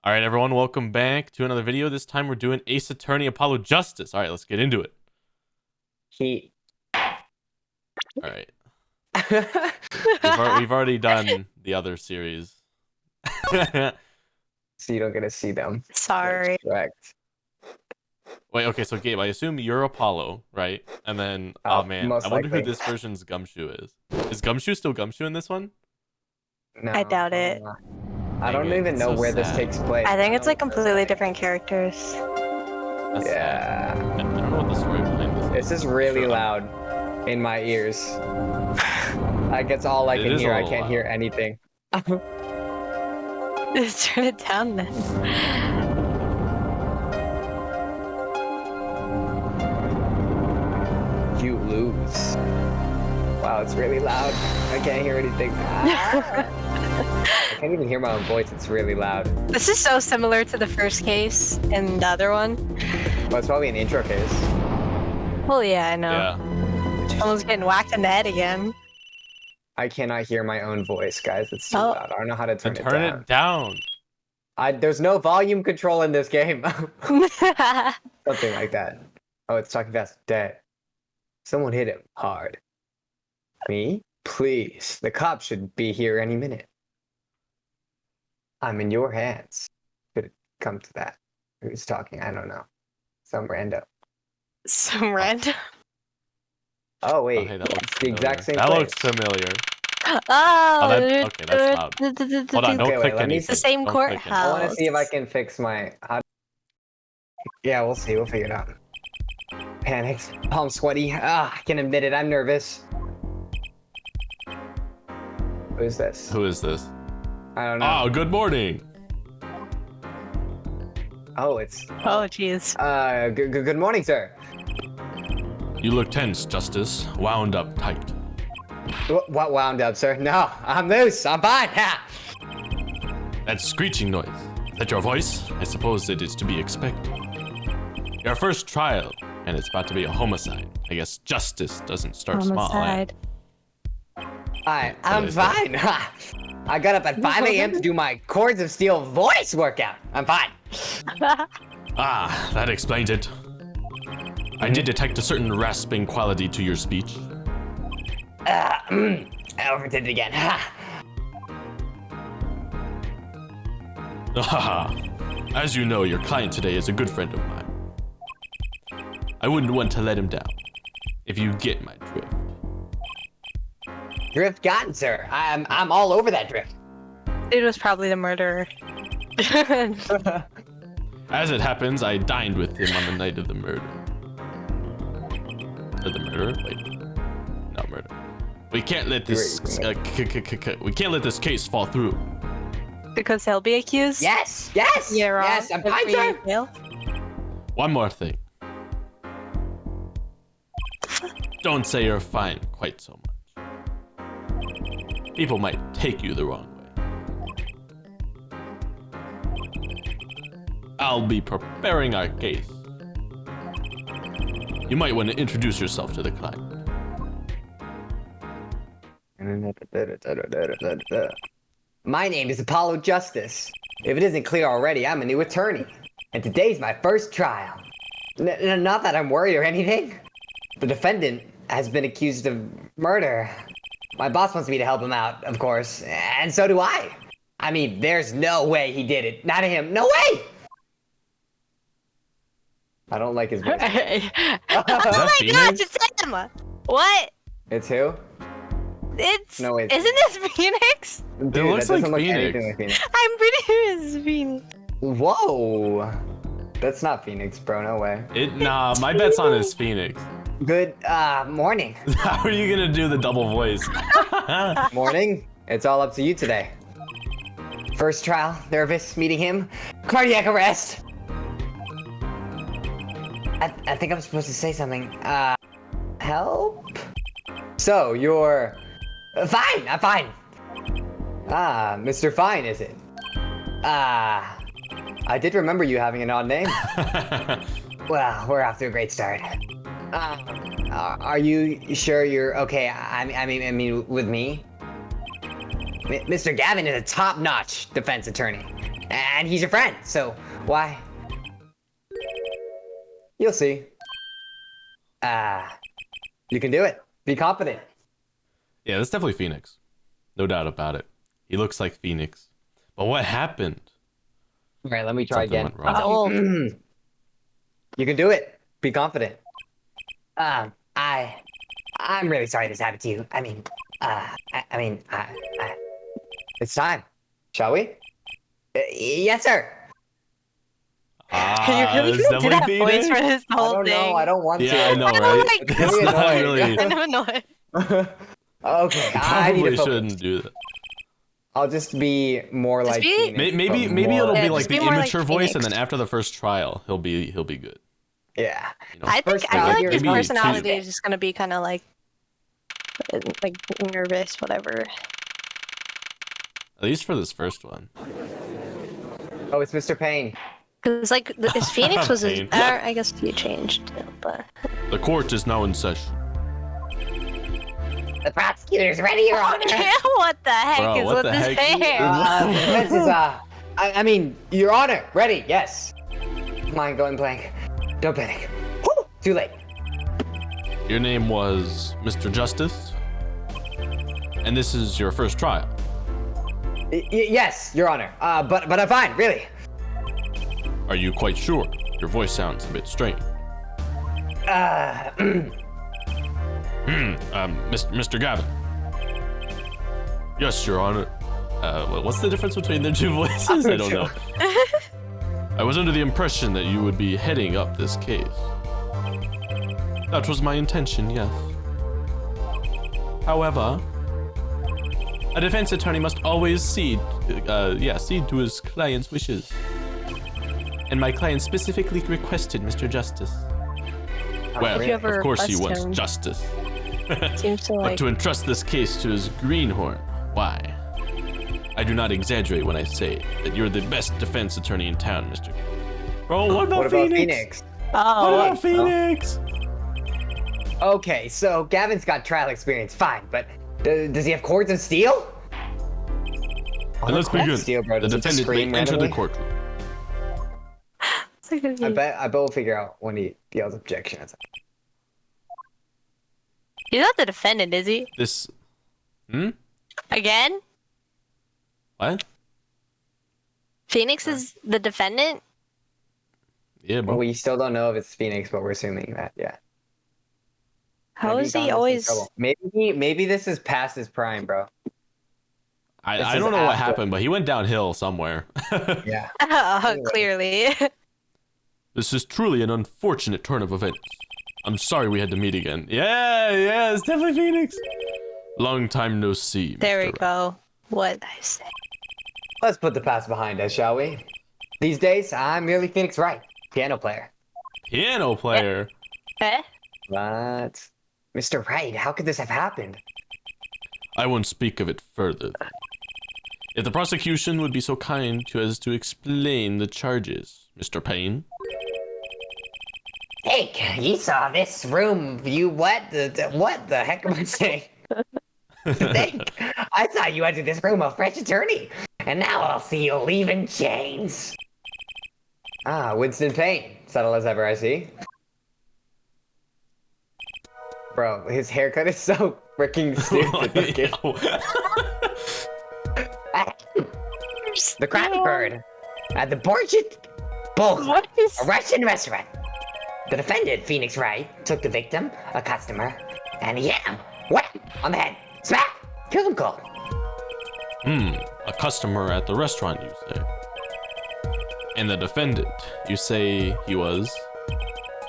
All right, everyone, welcome back to another video. This time we're doing Ace Attorney Apollo Justice. All right, let's get into it. All right. We've already done the other series. So you don't get to see them. Sorry. That's correct. Wait, okay, so Gabe, I assume you're Apollo, right? And then, oh man, I wonder who this version's Gumshoe is. Is Gumshoe still Gumshoe in this one? No, I doubt it. I don't even know where this takes place. I think it's like completely different characters. That's sad. I don't know what the story behind this is. This is really loud in my ears. Like it's all I can hear. I can't hear anything. Just turn it down then. You lose. Wow, it's really loud. I can't hear anything. I can't even hear my own voice. It's really loud. This is so similar to the first case and the other one. Well, it's probably an intro case. Well, yeah, I know. Yeah. Someone's getting whacked in the head again. I cannot hear my own voice, guys. It's too loud. I don't know how to turn it down. There's no volume control in this game. Something like that. Oh, it's talking fast. Dead. Someone hit him hard. Me? Please. The cops should be here any minute. I'm in your hands. Could it come to that? Who's talking? I don't know. Some rando. Some random. Oh, wait. Oh, hey, it's the exact same That place. looks familiar. Oh, okay, that's loud. Hold on, don't click anything. It's the same courthouse. I want to see if I can fix my... Yeah, we'll see. We'll figure it out. Panicked. Palms sweaty. I can admit it. I'm nervous. Who is this? Who is this? I don't know. Oh, good morning. Oh, it's... Oh, jeez. Good morning, sir. You look tense, Justice. Wound up tight. What wound up, sir? No, I'm loose. I'm fine. Ha! That screeching noise. Is that your voice? I suppose it is to be expected. Your first trial, and it's about to be a homicide. I guess justice doesn't start small. Homicide. I'm fine. I got up at 5 a.m. to do my Chords of Steel voice workout. I'm fine. Ah, that explains it. I did detect a certain rasping quality to your speech. I overdid it again. As you know, your client today is a good friend of mine. I wouldn't want to let him down, if you get my drift. Drift gotten, sir. I'm all over that drift. It was probably the murderer. As it happens, I dined with him on the night of the murder. Or the murder? Wait, not murder. We can't let this we can't let this case fall through. Because he'll be accused? Yes! You're wrong. Yes, I'm fine, sir. One more thing. Don't say you're fine quite so much. People might take you the wrong way. I'll be preparing our case. You might want to introduce yourself to the client. My name is Apollo Justice. If it isn't clear already, I'm a new attorney. And today's my first trial. Not that I'm worried or anything. The defendant has been accused of murder. My boss wants me to help him out, of course. And so do I. I mean, there's no way he did it. Not him. No way! I don't like his voice. Oh my gosh, it's him! What? It's who? It's... No, wait. Isn't this Phoenix? Dude, it looks that like doesn't Phoenix. Look like Phoenix. I'm pretty sure it's Phoenix. Whoa! That's not Phoenix, bro. No way. Nah, my bet's on his Phoenix. Good morning. How are you gonna do the double voice? Morning. It's all up to you today. First trial. Nervous. Meeting him. Cardiac arrest. I think I'm supposed to say something. Help? So, you're... Fine! I'm fine! Ah, Mr. Fine, is it? I did remember you having an odd name. Well, we're off to a great start. Are you sure you're okay? I mean, with me? Mr. Gavin is a top-notch defense attorney. And he's your friend, so why? You'll see. You can do it. Be confident. Yeah, that's definitely Phoenix. No doubt about it. He looks like Phoenix. But what happened? All right, let me try Something again. went wrong. It's old. You can do it. Be confident. I'm really sorry this happened to you. It's time. Shall we? Yes, sir. You're really it's gonna do that definitely voice Phoenix. for this I whole don't thing? know. I don't want Yeah, I to. know, I don't right? like It's Really not annoying. really. I'm annoyed. Okay, I need Probably to focus. shouldn't do that. I'll just be more Just like be- Phoenix, Maybe but maybe it'll more- be Yeah, like just be the more like immature voice, and Phoenix. then after the first trial, he'll be good. Yeah. You know? I First feel time, like you're his maybe personality two. is just gonna be kind of like nervous, whatever. At least for this first one. Oh, it's Mr. Payne. Cause like his Phoenix was his, Pain. I guess he changed, but The court is now in session. The prosecutor's ready, Your Honor. what the heck Bro, is what with the his heck? hair? This is I mean, Your Honor, ready? Yes. Mind going blank. Don't panic. Whew, too late. Your name was Mr. Justice, and this is your first trial. Yes, Your Honor. But I'm fine, really. Are you quite sure? Your voice sounds a bit strange. Mr. Gavin. Yes, Your Honor. What's the difference between the two voices? I don't know. I was under the impression that you would be heading up this case. That was my intention, yes. However, a defense attorney must always cede to his client's wishes. And my client specifically requested Mr. Justice. Well, If you ever of course he request wants him. justice. Seems to But like. to entrust this case to his greenhorn, why? I do not exaggerate when I say that you're the best defense attorney in town, Mr. Bro, what about, What about Phoenix? What Oh, about Phoenix? Okay, so Gavin's got trial experience, fine, but does he have cords of steel? And let's begin. Steel, bro. The Does it just defendant may scream enter the randomly? courtroom. it's like gonna be- I bet we'll figure out when he yells objection. He's not the defendant, is he? This. Again? What? Phoenix is the defendant? Yeah, bro. We still don't know if it's Phoenix, but we're assuming that, yeah. How Maybe is gone he into some always? trouble. Maybe this is past his prime, bro. I This don't is know what after. happened, but he went downhill somewhere. Yeah. Clearly. This is truly an unfortunate turn of events. I'm sorry we had to meet again. Yeah, it's definitely Phoenix. Long time no see. There we Mr. go. What I say? Let's put the past behind us, shall we? These days, I'm merely Phoenix Wright, piano player. Piano player. Eh? But, Mr. Wright, how could this have happened? I won't speak of it further. If the prosecution would be so kind as to explain the charges, Mr. Payne. Hey, you saw this room. You what? What the heck am I saying? Think. I saw you entered this room a fresh attorney, and now I'll see you leaving chains. Ah, Winston Payne. Subtle as ever, I see. Bro, his haircut is so freaking stupid. Okay. The Krabby Bird at the Borchet Bull, What is? a Russian restaurant. The defendant, Phoenix Wright, took the victim, a customer, and he hit him. Wham! On the head. Smack! Killed him cold. A customer at the restaurant, you say. And the defendant, you say he was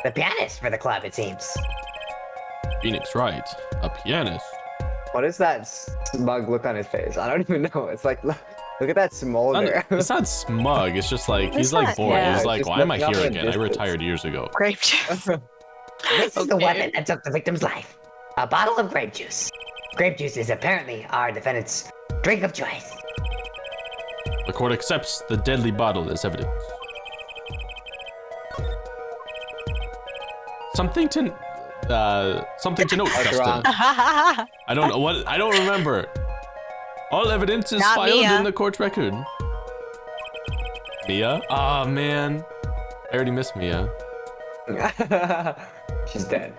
The pianist for the club, it seems. Phoenix Wright, a pianist. What is that smug look on his face? I don't even know. It's like, look at that smolder. It's not smug, it's just like, he's It's like not- bored. yeah. He's It's like, just why am I looking up here in the again? I distance. retired years ago. Grape juice. This is the Okay. weapon that took the victim's life. A bottle of grape juice. Grape juice is apparently our defendant's drink of choice. The court accepts the deadly bottle as evidence. Something to note, What's Justin. wrong? I don't know what. I don't remember. All evidence is Not filed Mia. in the court record. Mia? Oh man, I already missed Mia. She's dead.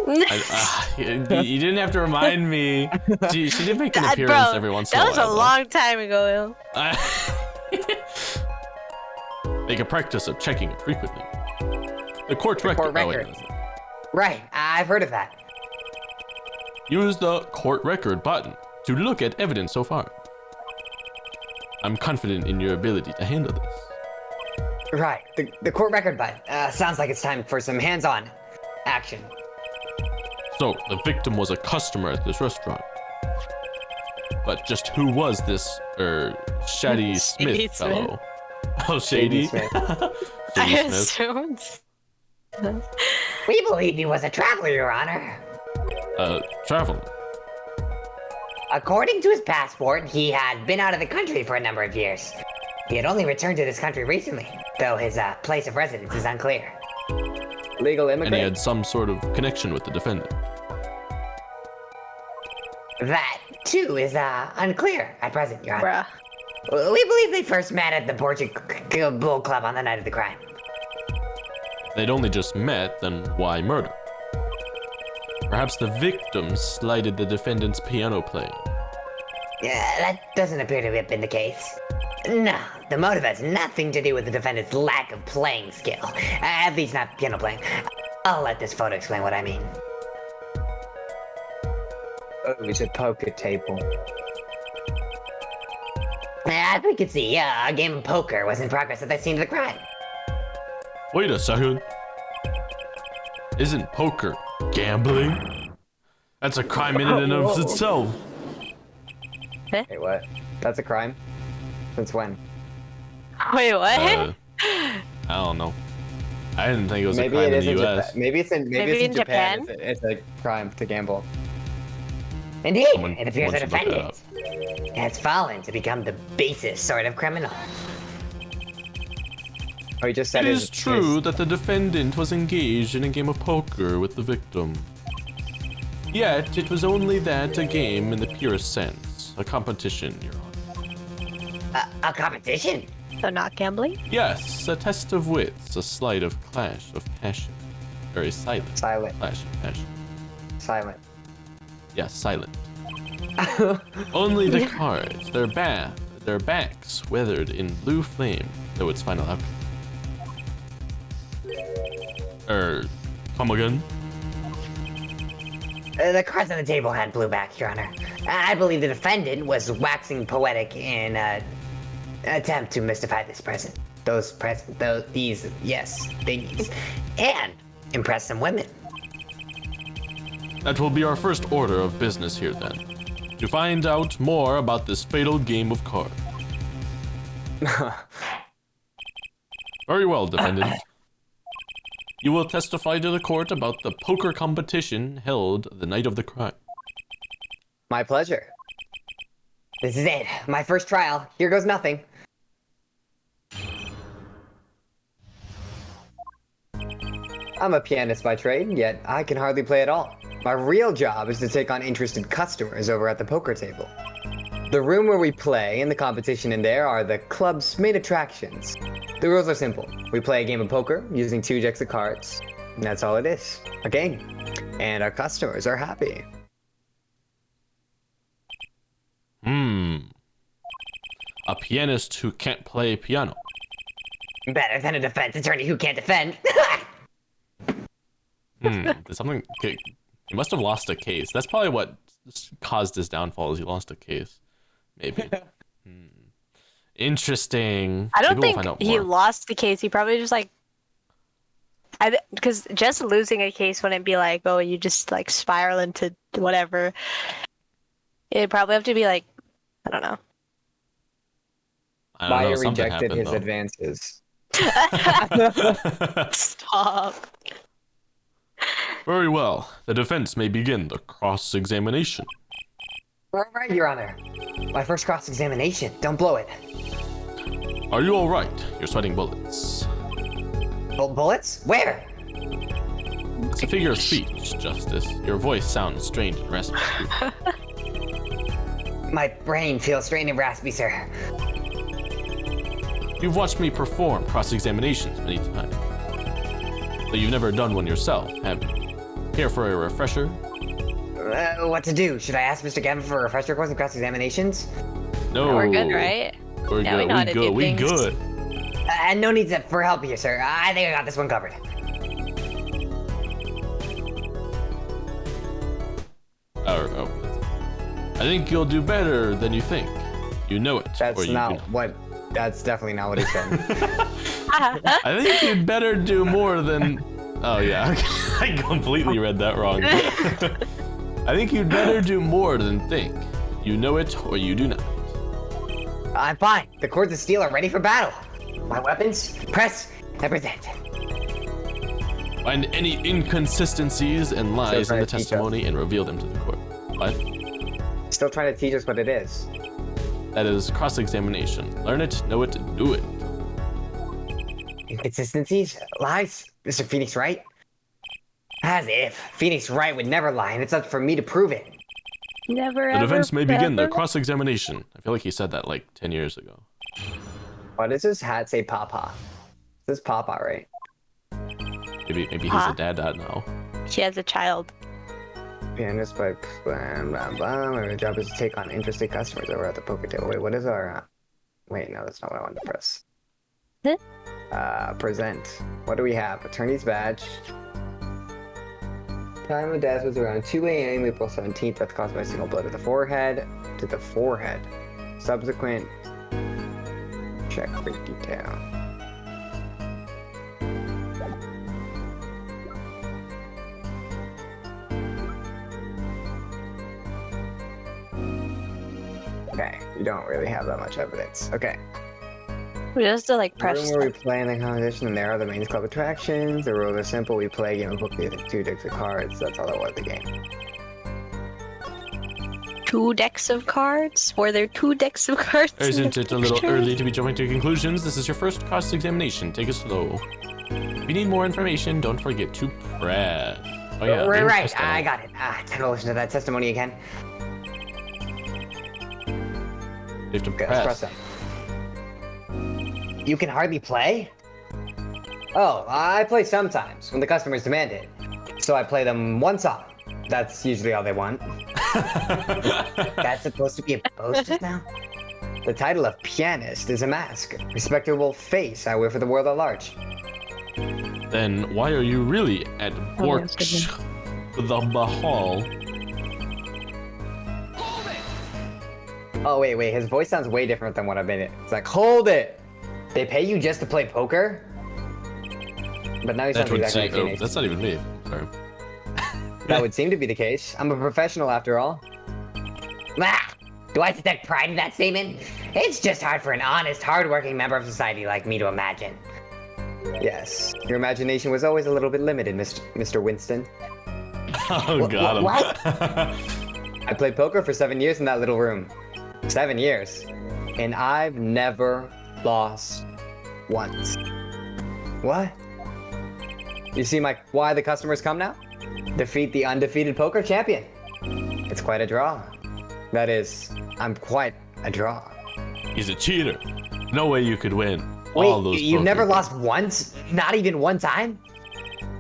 You didn't have to remind me. She did make an appearance every once in a while. That was a long time ago. Make a practice of checking it frequently. The court record. Oh, wait, right, I've heard of that. Use the court record button to look at evidence so far. I'm confident in your ability to handle this. Right, the court record button. Sounds like it's time for some hands-on action. So, the victim was a customer at this restaurant. But just who was this, Shady Smith fellow? Oh, Shady? Smith. Shady Smith. We believe he was a traveler, Your Honor. Traveler? According to his passport, he had been out of the country for a number of years. He had only returned to this country recently, though his place of residence is unclear. Legal immigrant? And he had some sort of connection with the defendant. That, too, is unclear at present, Your Honor. We believe they first met at the Portugal Bull Club on the night of the crime. If they'd only just met, then why murder? Perhaps the victim slighted the defendant's piano playing. Yeah, that doesn't appear to have been the case. No, the motive has nothing to do with the defendant's lack of playing skill. At least not piano playing. I'll let this photo explain what I mean. Oh, it's a poker table. As we can see, a game of poker was in progress at the scene of the crime. Wait a second. Isn't poker gambling? That's a crime in and of itself. Wait, what? That's a crime? Since when? Wait, what? I don't know. I didn't think it was a crime in the US. Maybe it's in Japan. It's a crime to gamble. Indeed, it appears the defendant has fallen to become the basest sort of criminal. Oh, he just said it is true that the defendant was engaged in a game of poker with the victim. Yet, it was only that a game in the purest sense. A competition, Your Honor. A competition? So not gambling? Yes, a test of wits, a slight of clash of passion. Very silent. Silent. Clash of passion. Silent. Yes, silent. Only the cards, their backs weathered in blue flame, though its final outcome. Come again? The cards on the table had blue backs, Your Honor. I believe the defendant was waxing poetic in an attempt to mystify this present. These thingies. And impress some women. That will be our first order of business here then. To find out more about this fatal game of cards. Very well, defendant. You will testify to the court about the poker competition held the night of the crime. My pleasure. This is it. My first trial. Here goes nothing. I'm a pianist by trade, yet I can hardly play at all. My real job is to take on interested customers over at the poker table. The room where we play and the competition in there are the club's main attractions. The rules are simple. We play a game of poker using 2 decks of cards. And that's all it is. A game. And our customers are happy. A pianist who can't play piano. Better than a defense attorney who can't defend. Did something... He must have lost a case. That's probably what caused his downfall, is he lost a case. Maybe. Interesting. I don't think he lost the case. He probably just like... Because just losing a case wouldn't be like, oh, you just like spiral into whatever. It'd probably have to be like, I don't know. Maya rejected his advances. Stop. Very well. The defense may begin the cross-examination. All right, Your Honor. My first cross-examination. Don't blow it. Are you all right? You're sweating bullets. Bullets? Where? It's a figure of speech, Justice. Your voice sounds strange and raspy. My brain feels strained and raspy, sir. You've watched me perform cross-examinations many times. But you've never done one yourself, have you? Here for a refresher? What to do? Should I ask Mr. Gavin for a refresher course in cross-examinations? No. We're good, right? We're Now good. we know how to do We things. good. And no need for help here, sir. I think I got this one covered. Oh. I think you'll do better than you think. You know it. That's or you not can- what. That's definitely not what he said. I think you'd better do more than. Oh yeah, I completely read that wrong. I think you'd better do more than think. You know it or you do not. I'm fine. The cords of steel are ready for battle. My weapons, press and present. Find any inconsistencies and lies Still in trying the to teach us. testimony and reveal them to the court. What? Still trying to teach us what it is. That is cross-examination. Learn it, know it, do it. Inconsistencies? Lies? Mr. Phoenix Wright? As if. Phoenix Wright would never lie, and it's up for me to prove it. Never The ever. defense may begin the ever. cross-examination. I feel like he said that like 10 years ago. Why does his hat say Papa? This is Papa, right? Maybe he's Huh? a dad now. She has a child. Pianist by blah, blah, blah. My job is to take on interested customers over at the poker table. Wait, what is our... Wait, no, that's not what I wanted to press. Huh? Present. What do we have? Attorney's badge. Time of death was around 2 a.m. April 17th. Death caused by a single blow to the forehead. To the forehead. Subsequent. Check for detail. Okay, you don't really have that much evidence. Okay. We just to like The press. room where we play in the competition, and there are the main club attractions. The rules are simple. We play a game of book with 2 decks of cards. That's all there was the game. 2 decks of cards? Were there 2 decks of cards? in Isn't the it a little picture? early to be jumping to conclusions? This is your first cross-examination. Take it slow. If you need more information, don't forget to press. Oh yeah, Right, name right. testimony. I got it. Time to listen to that testimony again. You have to Okay, let's press press. that. You can hardly play? Oh, I play sometimes when the customers demand it. So I play them one song. That's usually all they want. That's supposed to be a boast just now? The title of pianist is a mask. Respectable face I wear for the world at large. Then why are you really at Oh, work yes, the Bahal? Oh, wait. His voice sounds way different than what I've been in. It's like, hold it! They pay you just to play poker? But now he That sounds would exactly say, like oh, Phoenix. that's not even me. Sorry. That would seem to be the case. I'm a professional after all. Ah! Do I take pride in that statement? It's just hard for an honest, hardworking member of society like me to imagine. Yes, your imagination was always a little bit limited, Mr. Winston. Oh, got him. What? I played poker for 7 years in that little room. 7 years. And I've never lost once. What? You see why the customers come now? Defeat the undefeated poker champion. It's quite a draw. That is, I'm quite a draw. He's a cheater. No way you could win. Wait, All those you've poker never games. lost once? Not even one time?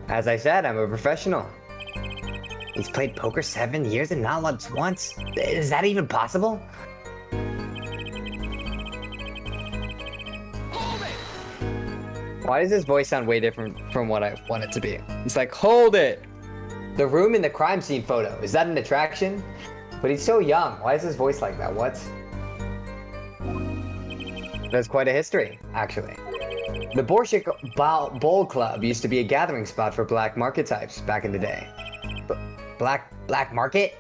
As I said, I'm a professional. He's played poker 7 years and not lost once? Is that even possible? Why does his voice sound way different from what I want it to be? It's like, hold it! The room in the crime scene photo, is that an attraction? But he's so young, why is his voice like that? What? That's quite a history, actually. The Borshik Bowl Club used to be a gathering spot for black market types back in the day. Black market?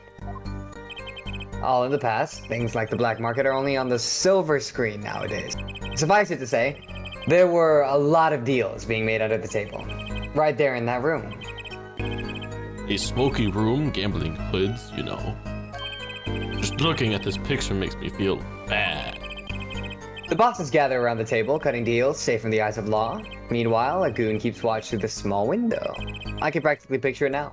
All in the past, things like the black market are only on the silver screen nowadays. Suffice it to say, there were a lot of deals being made under the table. Right there in that room. A smoky room, gambling hoods, you know. Just looking at this picture makes me feel bad. The bosses gather around the table, cutting deals, safe from the eyes of law. Meanwhile, a goon keeps watch through the small window. I can practically picture it now.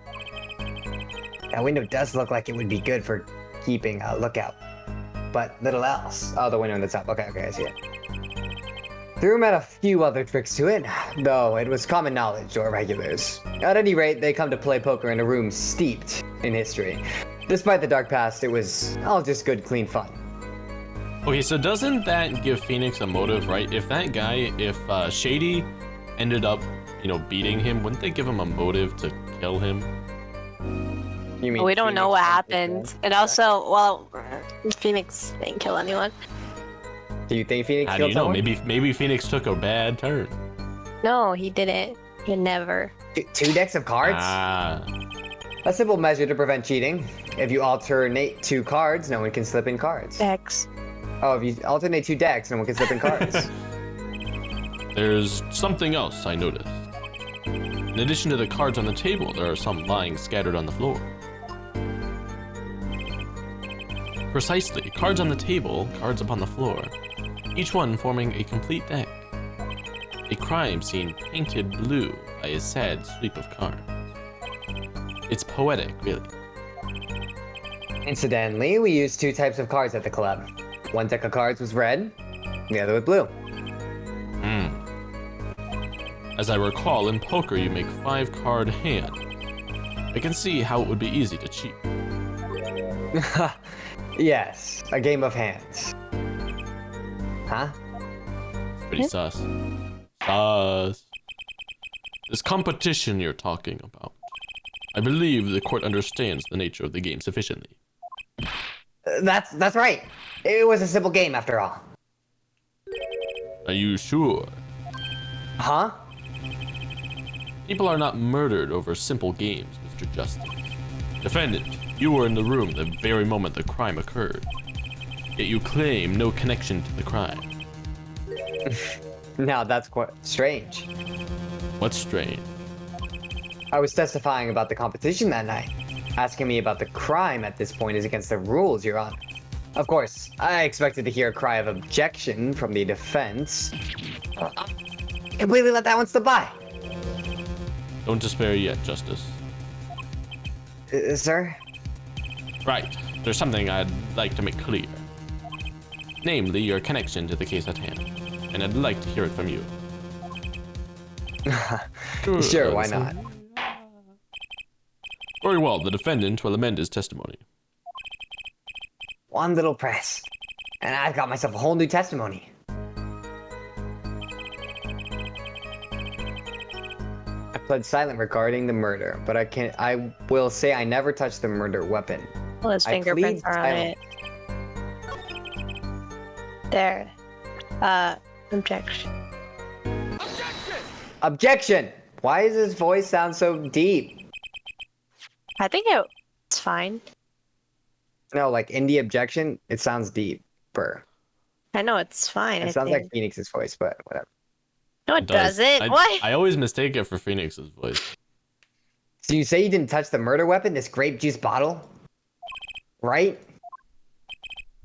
That window does look like it would be good for keeping a lookout. But little else. Oh, the window in the top. Okay, I see it. Threw him out a few other tricks to it, though it was common knowledge to our regulars. At any rate, they come to play poker in a room steeped in history. Despite the dark past, it was all just good, clean fun. Okay, so doesn't that give Phoenix a motive, right? If that guy, if Shady ended up, beating him, wouldn't they give him a motive to kill him? You mean We don't know what Phoenix happened. And also, well, Phoenix didn't kill anyone. Do you think Phoenix How do killed you know? someone? Maybe Phoenix took a bad turn. No, he didn't. He never. Two decks of cards? Ah. A simple measure to prevent cheating. If you alternate 2 cards, no one can slip in cards. X. Oh, if you alternate 2 decks, no one can slip in cards. There's something else I noticed. In addition to the cards on the table, there are some lying scattered on the floor. Precisely, cards on the table, cards upon the floor, each one forming a complete deck. A crime scene painted blue by a sad sweep of cards. It's poetic, really. Incidentally, we used 2 types of cards at the club. One deck of cards was red, the other was blue. As I recall, in poker you make 5-card hand. I can see how it would be easy to cheat. Yes, a game of hands. Huh? Pretty sus. Sus. This competition you're talking about. I believe the court understands the nature of the game sufficiently. That's right. It was a simple game after all. Are you sure? Huh? People are not murdered over simple games, Mr. Justice. Defendant, you were in the room the very moment the crime occurred. Yet you claim no connection to the crime. Now that's quite strange. What's strange? I was testifying about the competition that night. Asking me about the crime at this point is against the rules, Your Honor. Of course, I expected to hear a cry of objection from the defense. Completely let that one slip by. Don't despair yet, Justice. Sir? Right, there's something I'd like to make clear. Namely, your connection to the case at hand. And I'd like to hear it from you. Sure, why not? Very well, the defendant will amend his testimony. One little press, and I've got myself a whole new testimony. I pled silent regarding the murder, but I will say I never touched the murder weapon. Well, his I fingerprints plead are on it. There. Objection. Objection! Why does his voice sound so deep? I think it's fine. No, like in the objection, it sounds deeper. I know it's fine. It sounds like Phoenix's voice, but whatever. No, it doesn't. What? I always mistake it for Phoenix's voice. So you say you didn't touch the murder weapon, this grape juice bottle? Right?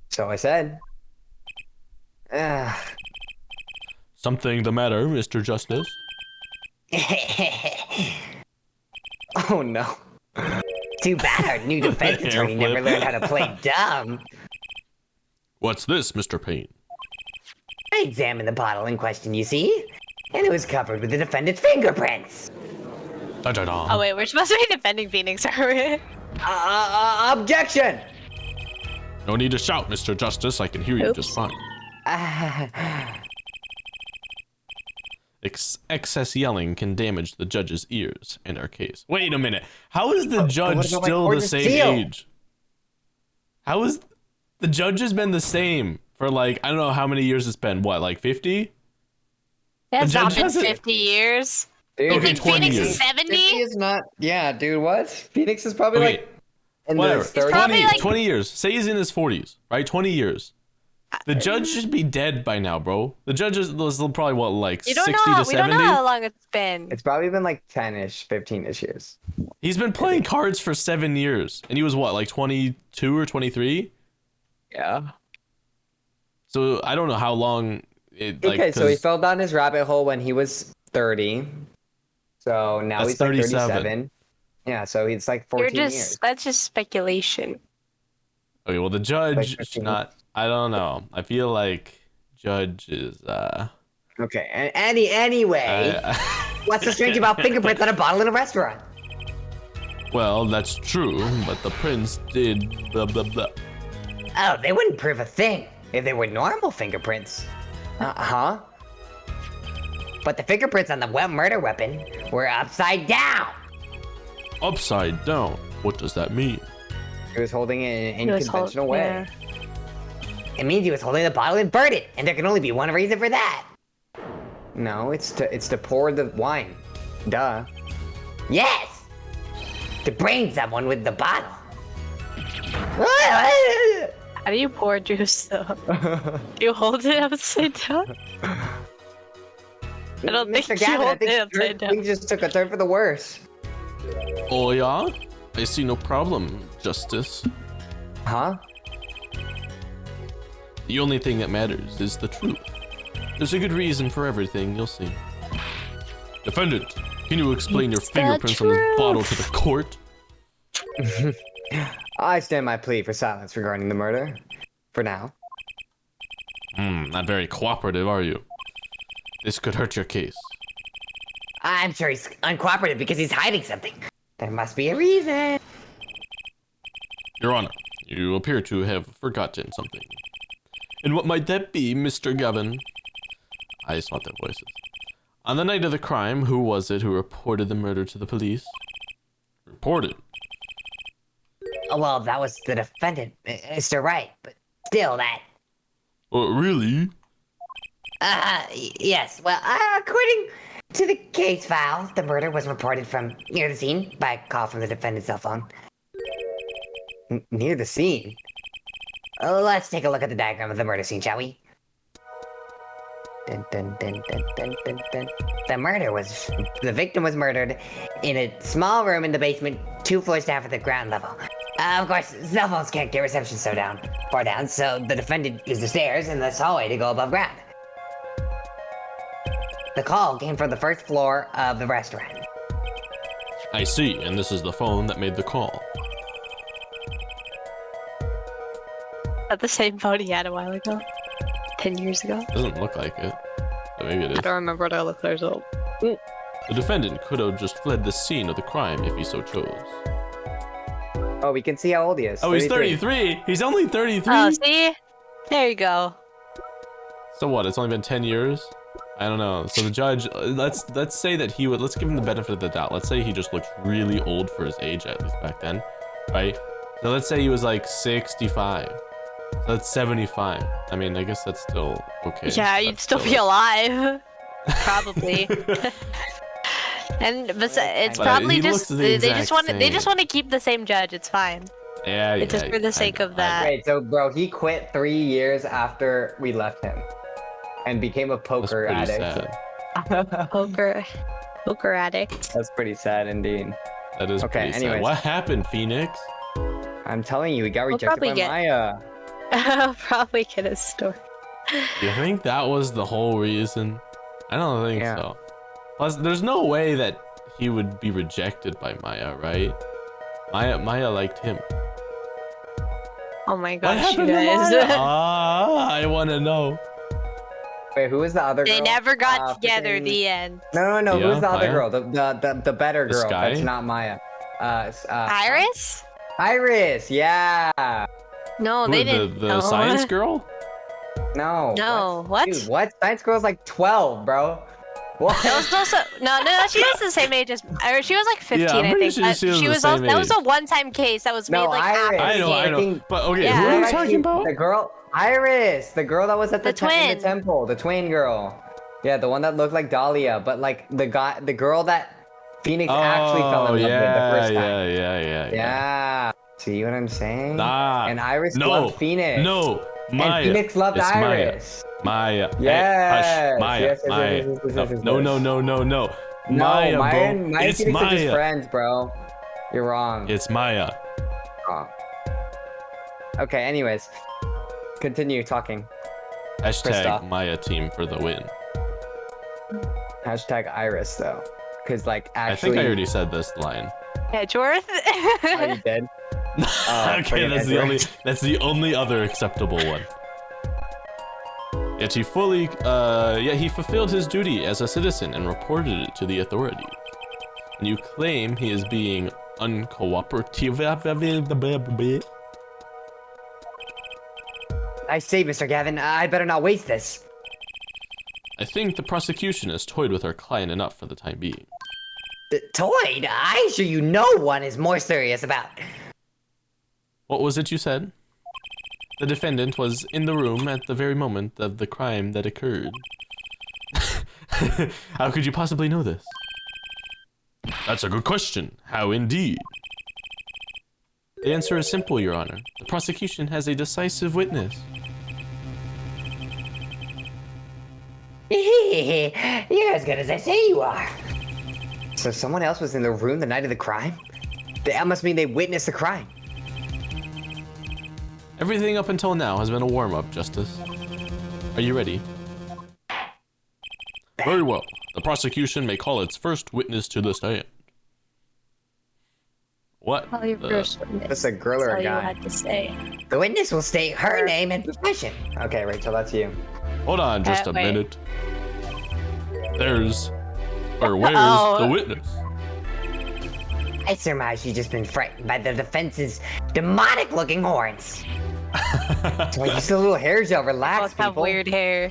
So I said. Something the matter, Mr. Justice? Oh no. Too bad our new defense attorney never learned how to play dumb. What's this, Mr. Payne? I examined the bottle in question, you see, and it was covered with the defendant's fingerprints. Da-da-da. Oh wait, we're supposed to be defending Phoenix, are we? Objection! No need to shout, Mr. Justice. I can hear you just fine. Excess yelling can damage the judge's ears in our case. Wait a minute. How is the judge still the same age? How is the judge has been the same for like, I don't know how many years it's been. What, like 50? Yeah, it's The not judge been hasn't- 50 years. Dude, You Okay, think 20 Phoenix years. is 70? is not. Yeah, dude, what? Phoenix is probably Okay, like in whatever. his 30s. probably 20, like- 20 years. Say he's in his 40s, right? 20 years. The judge should be dead by now, bro. The judge is probably what, like You 60 don't know. to We don't 70? know how long it's been. It's probably been like 10-ish, 15-ish years. He's been playing cards for 7 years, and he was what, like 22 or 23? Yeah. So I don't know how long it like. Okay, so he 'cause fell down his rabbit hole when he was 30. So now That's he's like 37. 37. Yeah, so he's like 14 years. That's just speculation. Okay, well the judge Like should 15 not. I don't know. I feel like judge is Okay, anyway, what's so strange about fingerprints on a bottle in a restaurant? Well, that's true, but the prince did blah blah blah. Oh, they wouldn't prove a thing if they were normal fingerprints. Huh? But the fingerprints on the murder weapon were upside down. Upside down? What does that mean? He was holding it in He an was unconventional way. yeah. It means he was holding the bottle and burned it, and there can only be one reason for that. No, it's to pour the wine. Duh. Yes! To brain someone with the bottle. How do you pour juice though? You hold it upside down? I don't think Mr. you Gavin, I hold think it upside down. we just took a turn for the worse. Oh yeah? I see no problem, Justice. Huh? The only thing that matters is the truth. There's a good reason for everything, you'll see. Defendant, can you explain your It's the fingerprints on this truth. bottle to the court? I stand my plea for silence regarding the murder. For now. Not very cooperative, are you? This could hurt your case. I'm sure he's uncooperative because he's hiding something. There must be a reason. Your Honor, you appear to have forgotten something. And what might that be, Mr. Gavin? I swap their voices. On the night of the crime, who was it who reported the murder to the police? Reported? Oh, well, that was the defendant, Mr. Wright, but still that... Oh, really? Yes, well, according to the case file, the murder was reported from near the scene by a call from the defendant's cell phone. Near the scene? Let's take a look at the diagram of the murder scene, shall we? Dun, dun, dun, dun, dun, dun, dun. The victim was murdered in a small room in the basement, 2 floors down from the ground level. Of course, cell phones can't get reception far down, so the defendant used the stairs in this hallway to go above ground. The call came from the first floor of the restaurant. I see, and this is the phone that made the call. At the same phone he had a while ago. 10 years ago. Doesn't look like it, but maybe it is. I don't remember what I looked like, so... The defendant could have just fled the scene of the crime if he so chose. Oh, we can see how old he is. Oh, he's 33! He's only 33! Oh, see? There you go. So what, it's only been 10 years? I don't know. So the judge, let's say that he would, let's give him the benefit of the doubt. Let's say he just looks really old for his age, at least back then, right? So let's say he was like 65. So that's 75. I mean, I guess that's still okay. Yeah, you'd That's still be alive. Probably. And but it's But probably he just looks the they just want exact to keep the same judge. It's fine. Yeah, It's just for the sake of that. Wait, so bro, he quit 3 years after we left him, and became a That's poker pretty addict. sad. Poker addict. That's pretty sad indeed. That is Okay, pretty sad. anyways. What happened, Phoenix? I'm telling you, he got We'll rejected by probably get- Maya. I'll probably get a story. Do you think that was the whole reason? I don't think Yeah. so. Plus, there's no way that he would be rejected by Maya, right? Maya liked him. Oh my What gosh, you happened to guys. Maya? I want to know. Wait, who was the other girl? They never got together. freaking- The end. No, Yeah, who's the other Maya? girl? The better The girl. Sky? That's not Maya. Iris? Iris, yeah. No, Who, they didn't. the no. science girl? No. No, what? Dude, what? Science girl's like 12, bro. What? That was also no. She was the same age as, or she was like 15, Yeah, I'm I pretty think. sure But she was the also, same that was age. a one-time case that was made No, like Iris. after I the know, game. I know. think- But okay, Yeah. who are you Actually, talking about? The girl, Iris, the girl that was at the, The in the twin. temple, the twin girl. Yeah, the one that looked like Dahlia, but like the girl that Phoenix actually fell in love with the first time. Yeah. Yeah. See what I'm saying? Nah. And Iris No. loved Phoenix. No. Maya. And Phoenix loved It's Iris. Maya. Hey, Yes. hush. Maya. Yes, Maya. yes. No. No, Maya, Maya bro. and It's Phoenix are just Maya. friends, bro. You're wrong. It's Maya. Wrong. Okay, anyways. Continue talking. Hashtag Kristoff. Maya team for the win. Hashtag Iris, though. Because, like, I actually... think I already said this line. Edgeworth? Oh, you did? Okay, friggin' that's the only other acceptable one. Yet he fulfilled his duty as a citizen and reported it to the authorities. And you claim he is being uncooperative. I say, Mr. Gavin, I'd better not waste this. I think the prosecution has toyed with our client enough for the time being. Toyd? I assure you no one is more serious about... What was it you said? The defendant was in the room at the very moment of the crime that occurred. How could you possibly know this? That's a good question. How indeed? The answer is simple, Your Honor. The prosecution has a decisive witness. You're as good as I say you are. So someone else was in the room the night of the crime? That must mean they witnessed the crime. Everything up until now has been a warm-up, Justice. Are you ready? Very well. The prosecution may call its first witness to the stand. What? Call your first witness. That's a girl or a That's all guy? you had to say. The witness will state her name and profession. Okay, Rachel, that's you. Hold on just a wait. minute. Where's Oh. the witness? I surmise she's just been frightened by the defense's demonic-looking horns. So just a little hair gel, relax, Both have people. weird hair.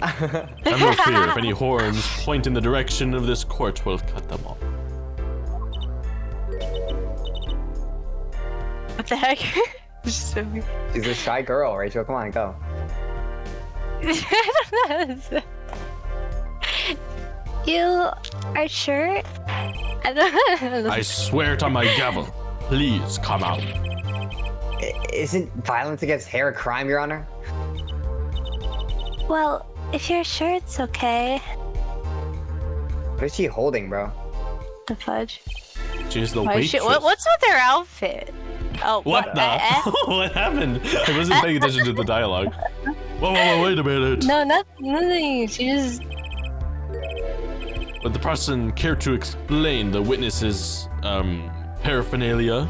Have no fear. If any horns point in the direction of this court, we'll cut them off. What the heck? It's just so weird. She's a shy girl, Rachel. Come on, go. You are sure? I don't know. I swear it on my gavel. Please come out. Isn't violence against hair a crime, Your Honor? Well, if you're sure it's okay. What is she holding, bro? The fudge. She's the Why is waitress. what's with her outfit? Oh, What the? What happened? I wasn't paying attention to the dialogue. Whoa, wait a minute. No, nothing. She just... Would the person care to explain the witness's, paraphernalia?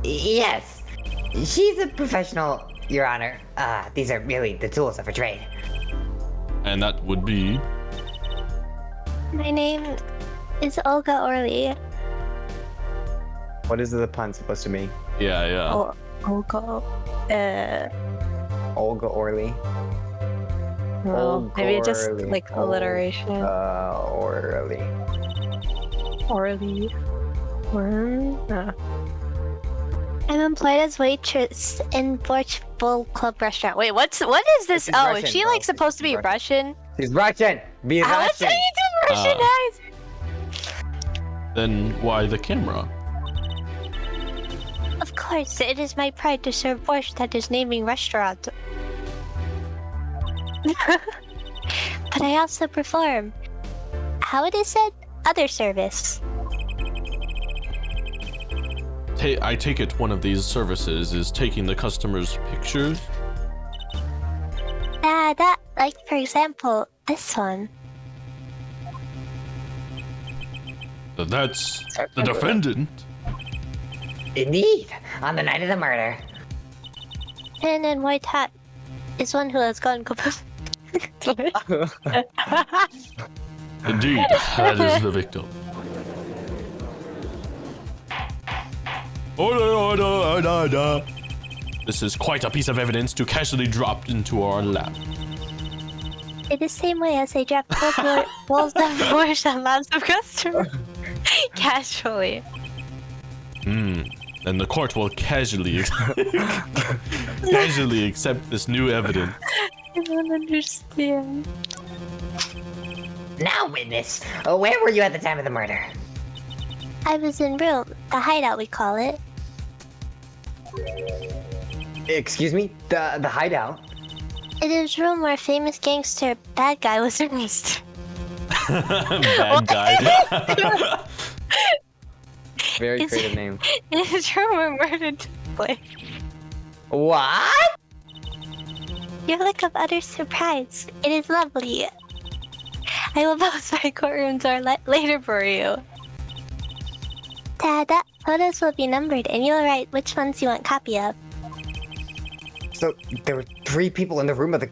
Yes. She's a professional, Your Honor. These are merely the tools of her trade. And that would be... My name is Olga Orly. What is the pun supposed to mean? Yeah. Olga. Olga Orly. Well, maybe just Orly. like alliteration. Orly. Orly. I'm employed as waitress in Borchville Club restaurant. Wait, what is this? She's Oh, Russian, is she bro. like supposed to be She's Russian? She's Russian. Be What's Russian. anything Russian, guys? Then why the camera? Of course, it is my pride to serve borscht at his naming restaurant. But I also perform, how it is said, other service. I take it one of these services is taking the customer's pictures? That, like for example, this one. That's the defendant. Indeed. On the night of the murder. Man in white hat is one who has gone kaput. Indeed, that is the victim. Order. This is quite a piece of evidence to casually drop into our lap. In the same way as they drop cold balls of borscht on laps of customers. Casually. Then the court will casually accept this new evidence. I don't understand. Now, witness. Where were you at the time of the murder? I was in room, the hideout we call it. Excuse me? The hideout? It is room where famous gangster bad guy was arrested. Bad guy. Very Is creative name. It is room where murder took place. What? Your look of utter surprise. It is lovely. I will post my courtrooms are later for you. Dad, photos will be numbered and you'll write which ones you want copy of. So there were 3 people in the room at the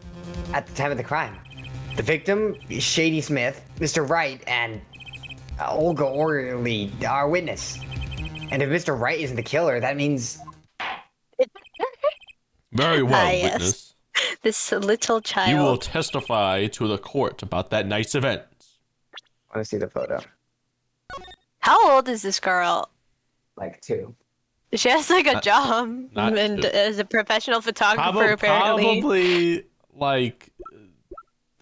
time of the crime. The victim, Shady Smith, Mr. Wright, and Olga Orley, our witness. And if Mr. Wright isn't the killer, that means... Very well, yes. witness. This little child. You will testify to the court about that night's event. I want to see the photo. How old is this girl? Like 2. She has like a job not and two. as a professional photographer, apparently. Probably like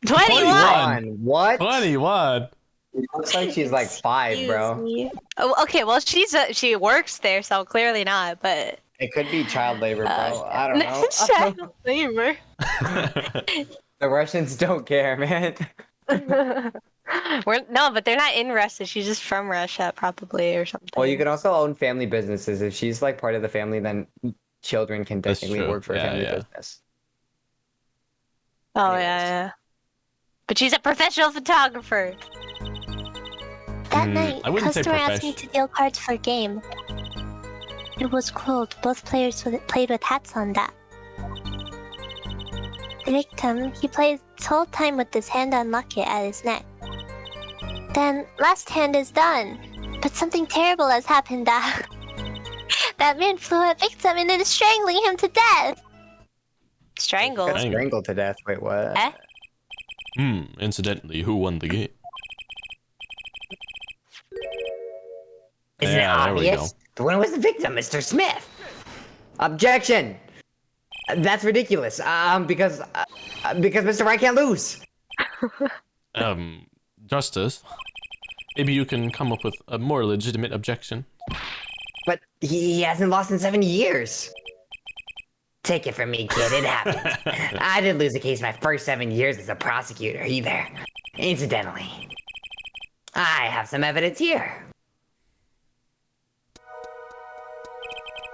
21. What? 21. It looks like she's like 5, bro. Excuse me. Oh, okay, well she works there, so clearly not. But It could be child labor, bro. I don't know. child labor. The Russians don't care, man. No, but they're not in Russia. She's just from Russia, probably, or something. Well, you can also own family businesses. If she's like part of the family, then children can That's technically true. work for a Yeah, family yeah. business. Oh Anyways. yeah. But she's a professional photographer. That night, I wouldn't say customer asked me to deal cards for a game. It was cold. Both players played with hats on that. The victim, he played his whole time with his hand on locket at his neck. Then, last hand is done. But something terrible has happened. That man flew at victim and is strangling him to death. Strangled. Got strangled to death. Wait, what? Eh? Incidentally, who won the game? Isn't it Yeah, there we obvious? The winner was the victim, Mr. Smith. Objection. That's ridiculous. Because Mr. Wright can't lose. Justice, maybe you can come up with a more legitimate objection. But he hasn't lost in 7 years. Take it from me, kid. It happens. I didn't lose a case my first 7 years as a prosecutor either. Incidentally, I have some evidence here.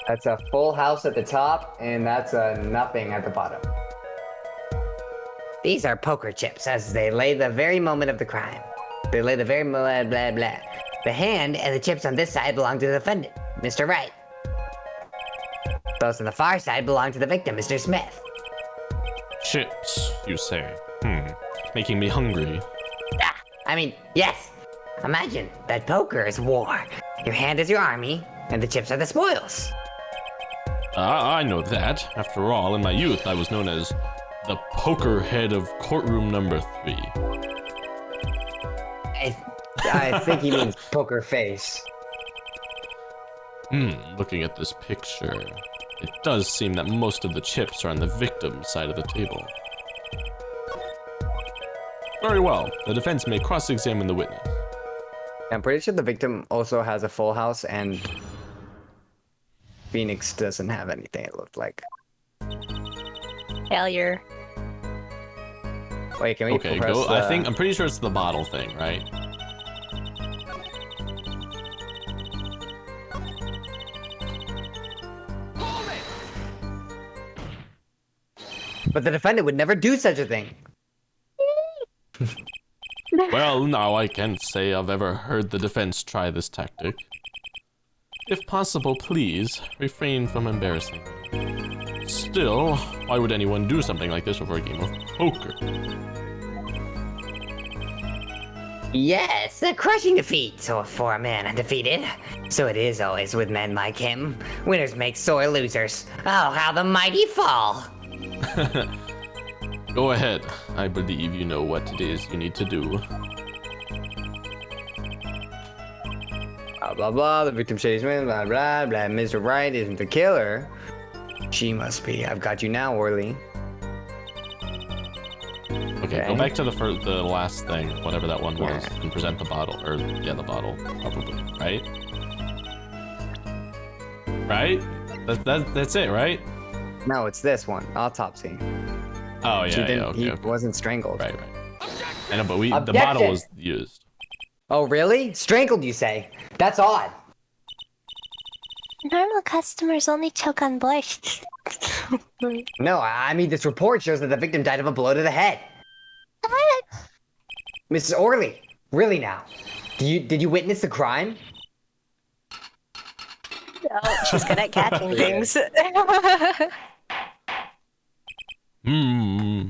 That's a full house at the top, and that's a nothing at the bottom. These are poker chips, as they lay the very moment of the crime. They lay the very blah, blah, blah. The hand and the chips on this side belong to the defendant, Mr. Wright. Those on the far side belong to the victim, Mr. Smith. Chips, you say? Making me hungry. I mean, yes. Imagine that poker is war. Your hand is your army, and the chips are the spoils. I know that. After all, in my youth, I was known as the poker head of courtroom number 3. I think he means poker face. Looking at this picture, it does seem that most of the chips are on the victim's side of the table. Very well. The defense may cross-examine the witness. I'm pretty sure the victim also has a full house, and Phoenix doesn't have anything, it looked like. Failure. Wait, can we Okay, press go. the... I'm pretty sure it's the bottle thing, right? But the defendant would never do such a thing. Well, no, I can't say I've ever heard the defense try this tactic. If possible, please, refrain from embarrassing me. Still, why would anyone do something like this over a game of poker? Yes, a crushing defeat for a man undefeated. So it is always with men like him. Winners make sore losers. Oh, how the mighty fall. Go ahead. I believe you know what it is you need to do. Blah, blah, blah. The victim Shady Smith, blah, blah, blah. Mr. Wright isn't the killer. She must be. I've got you now, Orly. Okay, go back to the last thing, whatever that one was, and present the bottle, or yeah, the bottle, probably, right? Right? That's it, right? No, it's this one. Autopsy. Oh yeah, She didn't, yeah, okay, he okay. wasn't strangled. Right. I know, but the Objection! bottle was used. Oh, really? Strangled, you say? That's odd. Normal customers only choke on borscht. No, I mean, this report shows that the victim died of a blow to the head. Mrs. Orley, really now? Did you witness the crime? Oh, she's good at catching things. Hmm.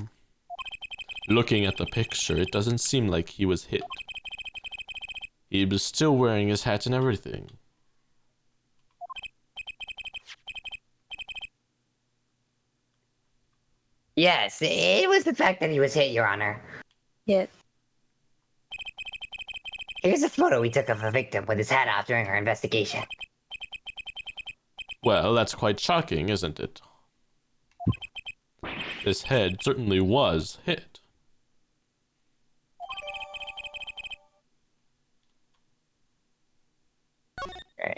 Looking at the picture, it doesn't seem like he was hit. He was still wearing his hat and everything. Yes, it was the fact that he was hit, Your Honor. Yeah. Here's a photo we took of the victim with his hat off during our investigation. Well, that's quite shocking, isn't it? His head certainly was hit. Right.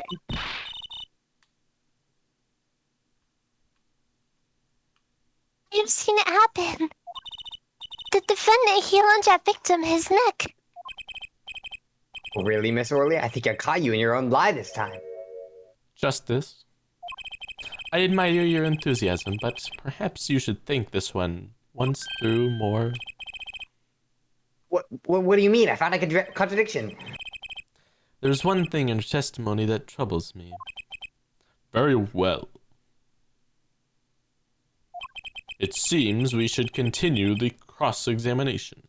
You've seen it happen. The defendant, he lunged at victim his neck. Really, Miss Orley? I think I caught you in your own lie this time. Justice. I admire your enthusiasm, but perhaps you should think this one once through more. What do you mean? I found a contradiction. There's one thing in her testimony that troubles me. Very well. It seems we should continue the cross-examination.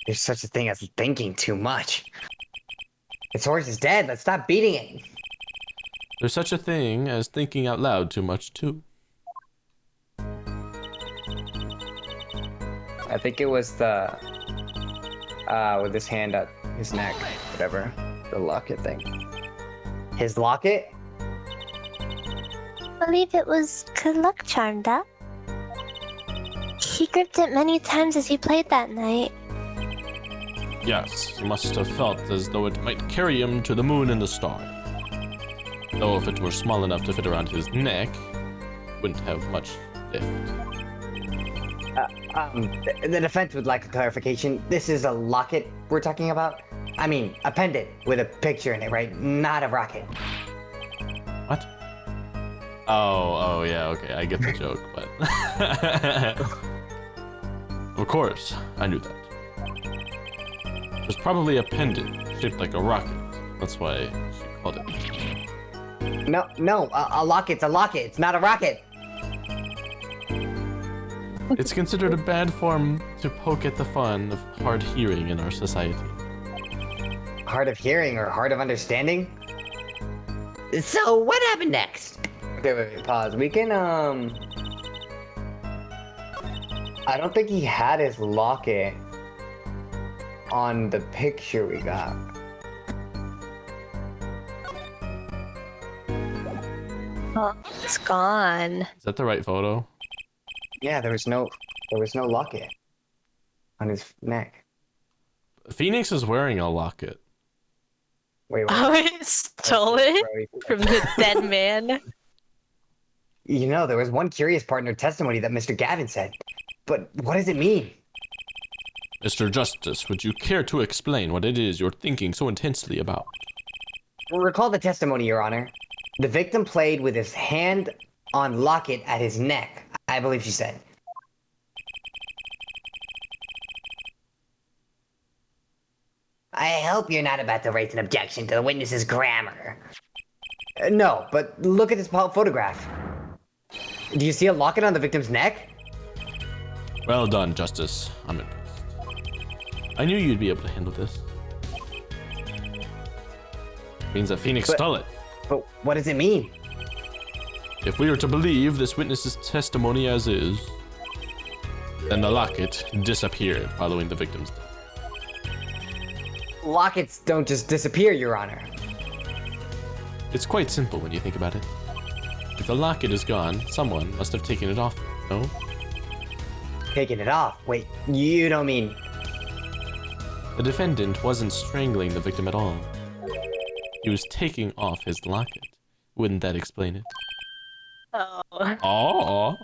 There's such a thing as thinking too much. This horse is dead. Let's stop beating it. There's such a thing as thinking out loud too much, too. I think it was the with his hand at his neck, whatever, the locket thing. His locket? I believe it was good luck charm, that. He gripped it many times as he played that night. Yes, he must have felt as though it might carry him to the moon and the stars. Though if it were small enough to fit around his neck, wouldn't have much lift. The defense would like a clarification. This is a locket we're talking about? I mean, a pendant with a picture in it, right? Not a rocket. What? Oh, yeah, okay, I get the joke, but... Of course, I knew that. There's probably a pendant shaped like a rocket. That's why she called it. No, a locket's a locket. It's not a rocket. It's considered a bad form to poke at the fun of hard hearing in our society. Hard of hearing or hard of understanding? So, what happened next? Okay, wait, pause. We can, I don't think he had his locket on the picture we got. Oh, it's gone. Is that the right photo? Yeah, there was no locket on his neck. Phoenix is wearing a locket. Wait, Oh, it stole it from the dead man. You know, there was one curious part in her testimony that Mr. Gavin said. But what does it mean? Mr. Justice, would you care to explain what it is you're thinking so intensely about? Recall the testimony, Your Honor. The victim played with his hand on locket at his neck, I believe she said. I hope you're not about to raise an objection to the witness's grammar. No, but look at this photograph. Do you see a locket on the victim's neck? Well done, Justice. I'm impressed. I knew you'd be able to handle this. Means that Phoenix stole it. But what does it mean? If we are to believe this witness's testimony as is, then the locket disappeared following the victim's death. Lockets don't just disappear, Your Honor. It's quite simple when you think about it. If the locket is gone, someone must have taken it off, no? Taking it off? Wait, you don't mean... The defendant wasn't strangling the victim at all. He was taking off his locket. Wouldn't that explain it? Oh. Oh.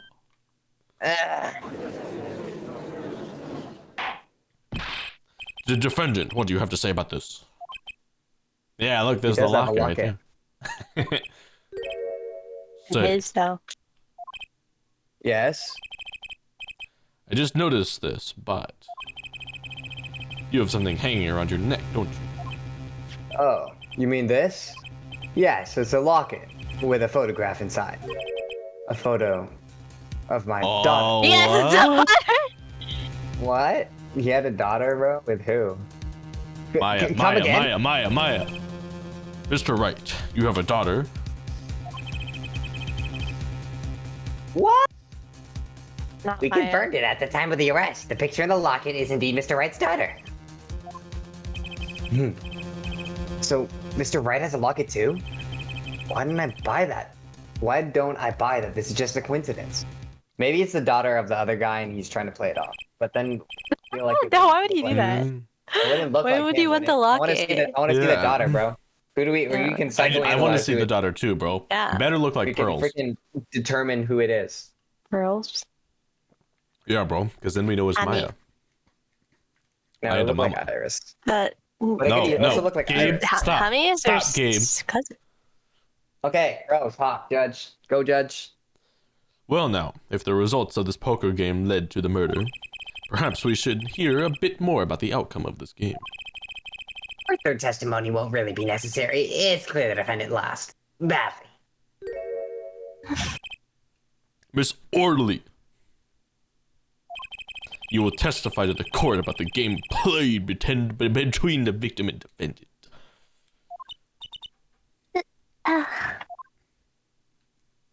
The defendant, what do you have to say about this? Yeah, look, there's the does have a locket right there. So, It is, though. Yes? I just noticed this, but you have something hanging around your neck, don't you? Oh, you mean this? Yes, it's a locket with a photograph inside. A photo of my daughter. He has a daughter. What? He had a daughter, bro? With who? Maya, Come again? Maya. Mr. Wright, you have a daughter. What? Not We Maya. confirmed it at the time of the arrest. The picture in the locket is indeed Mr. Wright's daughter. So, Mr. Wright has a locket too? Why didn't I buy that? Why don't I buy that? This is just a coincidence. Maybe it's the daughter of the other guy and he's trying to play it off. But then, I feel like it No, why would he wouldn't do look that? It wouldn't look Why like would him, he want would the it? I want to see locket? the Yeah. daughter, bro. Who do we? Yeah. We can I want to see the dude. daughter too, bro. Yeah. Better look like We can pearls. freaking determine who it is. Girls. Yeah, bro. Because then we know it's I mean- Maya. No, I it had looked a like mama. Iris. But But it could also look like Gabe, Iris. stop. Tommy is Stop, her Gabe. cousin. Okay, bro, talk, judge. Go, judge. Well, now, if the results of this poker game led to the murder, perhaps we should hear a bit more about the outcome of this game. Our third testimony won't really be necessary. It's clear the defendant lost. Badly. Miss Orderly, you will testify to the court about the game played between the victim and defendant.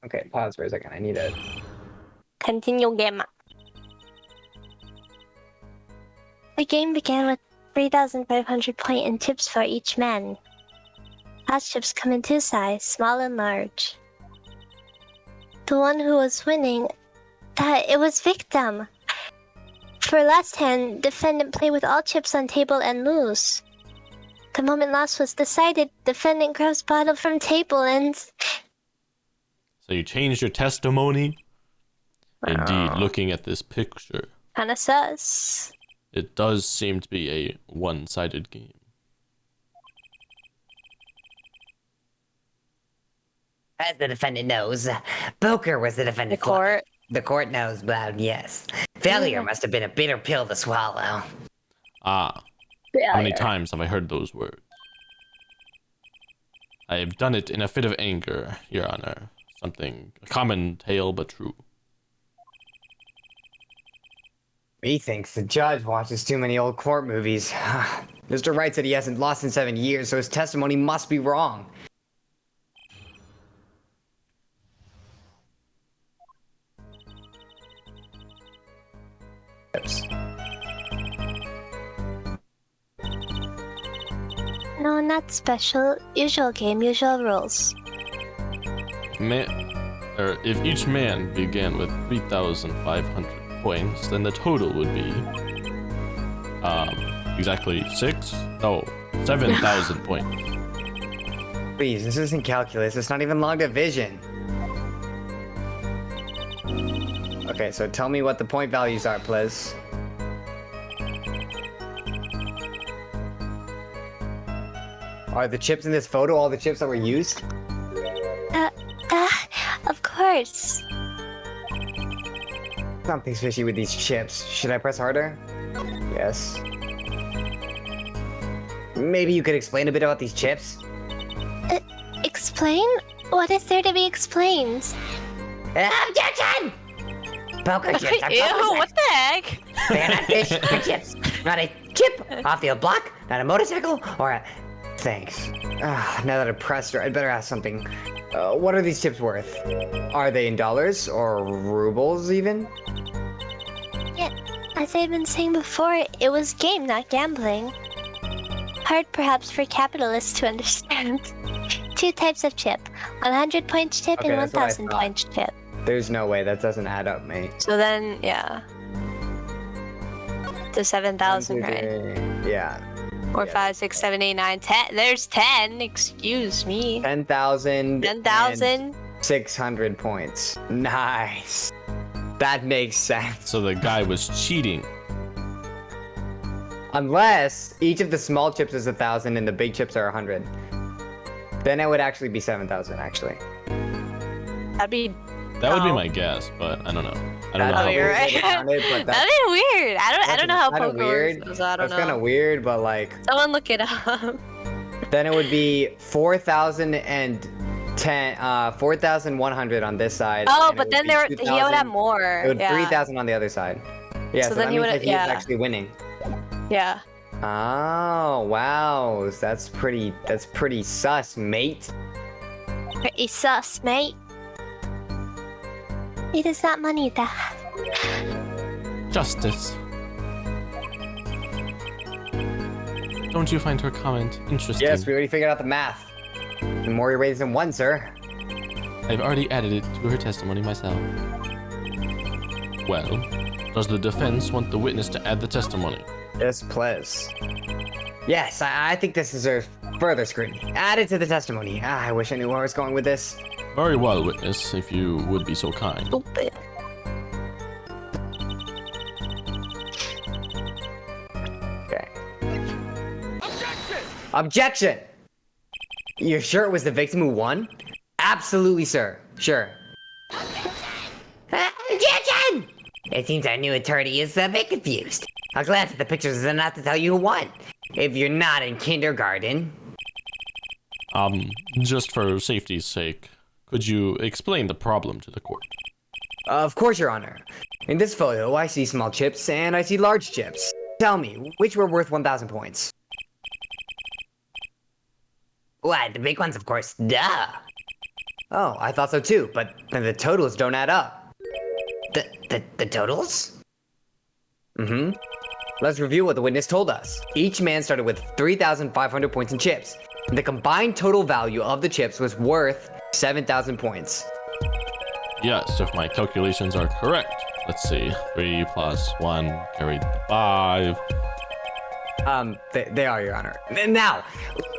Okay, pause for a second. I need to... Continue game. The game began with 3,500 point and chips for each man. Last chips come in two sizes, small and large. The one who was winning, it was victim. For last hand, defendant played with all chips on table and lose. The moment loss was decided, defendant grabs bottle from table and... So you changed your testimony? Indeed, looking at this picture, Kinda sus. it does seem to be a one-sided game. As the defendant knows, poker was the The defendant's court. The court knows, but yes. Failure must have been a bitter pill to swallow. Ah, how many times have I heard those words? I have done it in a fit of anger, Your Honor. Something, a common tale, but true. Methinks the judge watches too many old court movies. Mr. Wright said he hasn't lost in 7 years, so his testimony must be wrong. No, not special. Usual game, usual rules. If each man began with 3,500 points, then the total would be exactly 7,000 points. Please, this isn't calculus. It's not even long division. Okay, so tell me what the point values are, please. Are the chips in this photo all the chips that were used? Of course. Something's fishy with these chips. Should I press harder? Yes. Maybe you could explain a bit about these chips? Explain? What is there to be explained? Objection! Poker chips are Ew, poker what chips. the heck? They are not fish, they're chips. Not a chip off the old block, not a motorcycle, or a... Thanks. Now that I pressed her, I'd better ask something. What are these chips worth? Are they in dollars or rubles even? Yeah, as I've been saying before, it was game, not gambling. Hard perhaps for capitalists to understand. Two types of chip, 100 point chip Okay, and that's what I 1,000 thought. point chip. There's no way, that doesn't add up, mate. So then, yeah. To 7,000, right? Yeah. 4, 5, 6, 7, 8, 9, 10. There's 10. Excuse me. 10,000. 10,000. 600 points. Nice. That makes sense. So the guy was cheating. Unless each of the small chips is 1,000 and the big chips are 100. Then it would actually be 7,000, actually. That'd be. That would be Oh. my guess, but I don't know. I don't know Oh, how. you're right. That'd That'd be weird. I don't know how kinda poker weird. works, so I don't That's kind know. of weird, but like, Someone look it up. then it would be 4,010 4,100 on this side. Oh, and but it then would be he would 2,000. have more. It would Yeah. 3,000 on the other side. Yeah, So so then that he means would- that he yeah. was actually winning. Yeah. Oh, wow. That's pretty sus, mate. Pretty sus, mate. It is that money that. Justice. Don't you find her comment interesting? Yes, we already figured out the math. The more you raise than one, sir. I've already added it to her testimony myself. Well, does the defense want the witness to add the testimony? Yes, please. Yes, I think this deserves further scrutiny. Add it to the testimony. I wish I knew where I was going with this. Very well, witness, if you would be so kind. Stupid. Okay. Objection! You're sure it was the victim who won? Absolutely, sir. Sure. Objection! It seems our new attorney is a bit confused. A glance at the pictures is enough to tell you who won. If you're not in kindergarten. Just for safety's sake, could you explain the problem to the court? Of course, Your Honor. In this photo, I see small chips and I see large chips. Tell me, which were worth 1,000 points? What, the big ones, of course. Duh. Oh, I thought so too, but the totals don't add up. The totals? Mm-hmm. Let's review what the witness told us. Each man started with 3,500 points in chips. The combined total value of the chips was worth 7,000 points. Yes, if my calculations are correct. Let's see. 3 plus 1 carried 5. They are, Your Honor. Now,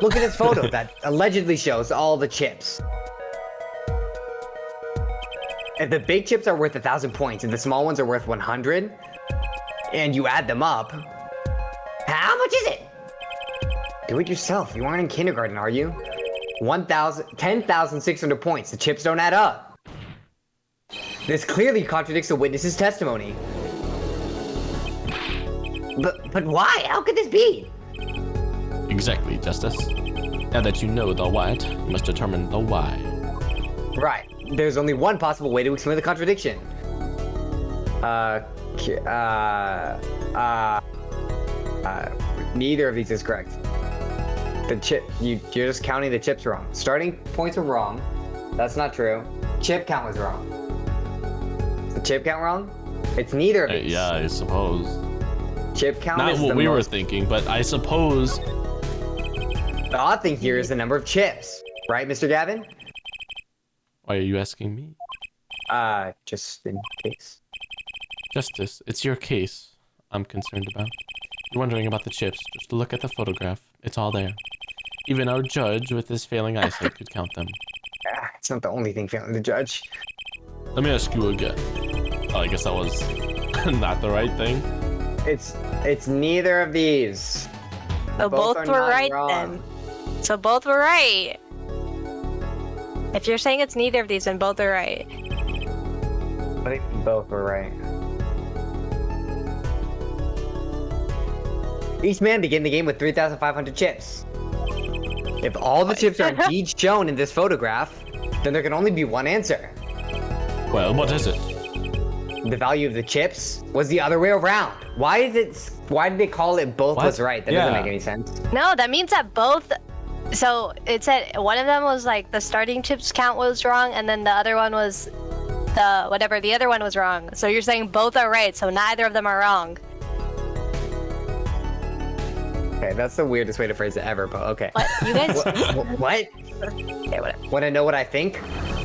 look at this photo that allegedly shows all the chips. If the big chips are worth 1,000 points and the small ones are worth 100, and you add them up, how much is it? Do it yourself. You aren't in kindergarten, are you? 10,600 points. The chips don't add up. This clearly contradicts the witness's testimony. But why? How could this be? Exactly, Justice. Now that you know the what, you must determine the why. Right. There's only one possible way to explain the contradiction. Neither of these is correct. You're just counting the chips wrong. Starting points are wrong. That's not true. Chip count was wrong. Is the chip count wrong? It's neither of these. Yeah, I suppose. Chip count Not is what the we were most... thinking, but I suppose. The odd thing here is the number of chips. Right, Mr. Gavin? Why are you asking me? Just in case. Justice, it's your case I'm concerned about. You're wondering about the chips. Just look at the photograph. It's all there. Even our judge with his failing eyesight could count them. It's not the only thing failing the judge. Let me ask you again. Oh, I guess that was not the right thing. It's neither of these. So both are were not right wrong. then. So both were right. If you're saying it's neither of these, then both are right. I think both were right. Each man began the game with 3,500 chips. If all the chips are indeed shown in this photograph, then there can only be one answer. Well, what is it? The value of the chips was the other way around. Why did they call it both What? was right? That Yeah. doesn't make any sense. No, that means that both. So it said one of them was like the starting chips count was wrong, and then the other one was the other one was wrong. So you're saying both are right, so neither of them are wrong. Okay, that's the weirdest way to phrase it ever, but okay. What? You guys? What? Okay, whatever. Want to know what I think?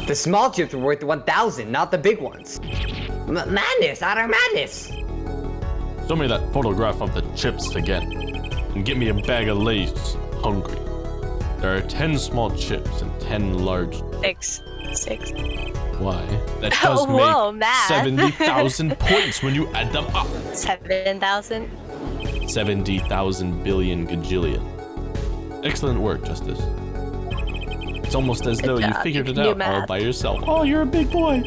The small chips were worth 1,000, not the big ones. Madness, utter madness. Show me that photograph of the chips again. And get me a bag of Lay's. Hungry. There are 10 small chips and 10 large. Six. Why? That does Whoa, make math. 70,000 points when you add them up. 7,000. 70,000 billion gajillion. Excellent work, Justice. It's almost as though you job. figured it You out knew all math. by yourself. Oh, you're a big boy.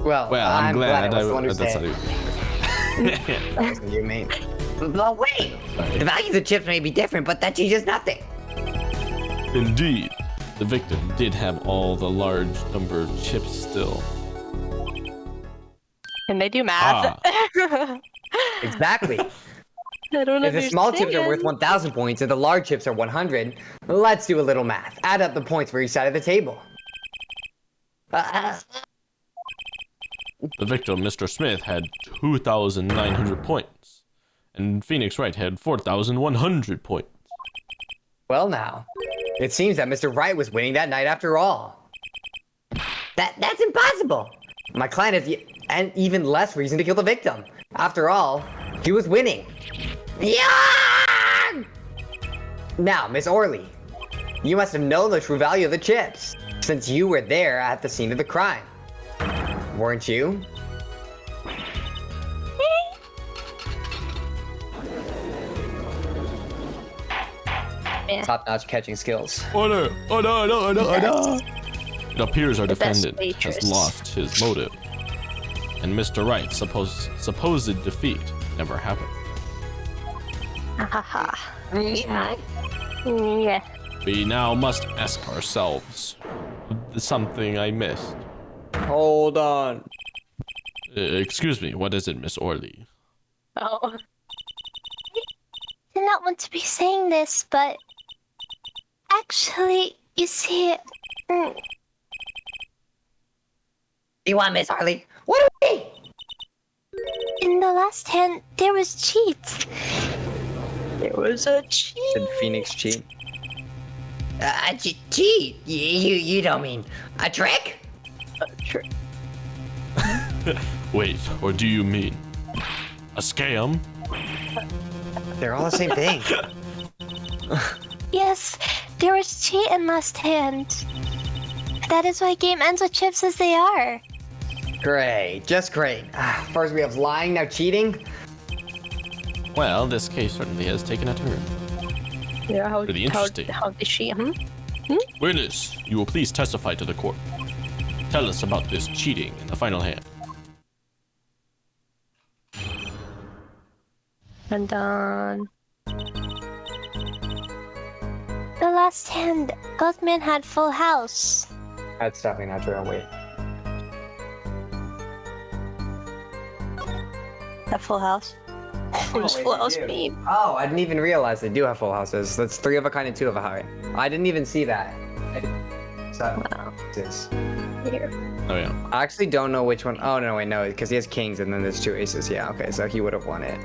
Well, I'm glad I was the one who that's said not it. That wasn't you, mate. But wait, Sorry. the values of chips may be different, but that changes nothing. Indeed. The victim did have all the large number of chips still. And they do math. Exactly. I don't If the small chips are worth understand. 1,000 points and the large chips are 100, let's do a little math. Add up the points for each side of the table. The victim, Mr. Smith, had 2,900 points, and Phoenix Wright had 4,100 points. Well now, it seems that Mr. Wright was winning that night after all. That's impossible! My client has and even less reason to kill the victim. After all, he was winning. Yeah! Now, Miss Orley, you must have known the true value of the chips, since you were there at the scene of the crime. Weren't you? Yeah. Top-notch catching skills. Order! Order! Order! Order! Order! It appears our The best defendant has waitress. lost his motive, and Mr. Wright's supposed defeat never happened. Haha. Yeah. We now must ask ourselves, something I missed. Hold on. Excuse me, what is it, Miss Orley? Oh. I did not want to be saying this, but actually, you see, You want Miss Harley? What are we? in the last hand, there was cheats. There was a cheat. Did Phoenix cheat? Cheat? You don't mean a trick? Wait, or do you mean a scam? They're all the same thing. Yes, there was cheat in last hand. That is why game ends with chips as they are. Great, just great. First we have lying, now cheating. Well, this case certainly has taken a turn. Yeah, Pretty interesting. How did she? Witness, you will please testify to the court. Tell us about this cheating in the final hand. And done. The last hand, both men had full house. That's definitely not true. Wait. That full house. What does full house mean? Oh, I didn't even realize they do have full houses. That's 3 of a kind and 2 of a kind. I didn't even see that. So, this. Here. Oh yeah. I actually don't know which one. Oh, no, wait, no, because he has kings and then there's 2 aces. Yeah, okay, so he would have won it.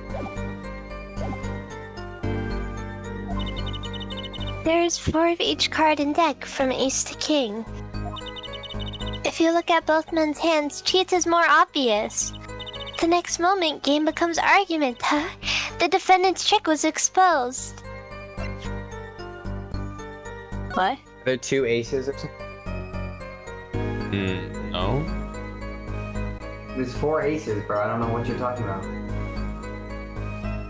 There's 4 of each card in deck, from ace to king. If you look at both men's hands, cheats is more obvious. The next moment, game becomes argument, huh? The defendant's trick was exposed. What? There are 2 aces or something? No. There's 4 aces, bro. I don't know what you're talking about.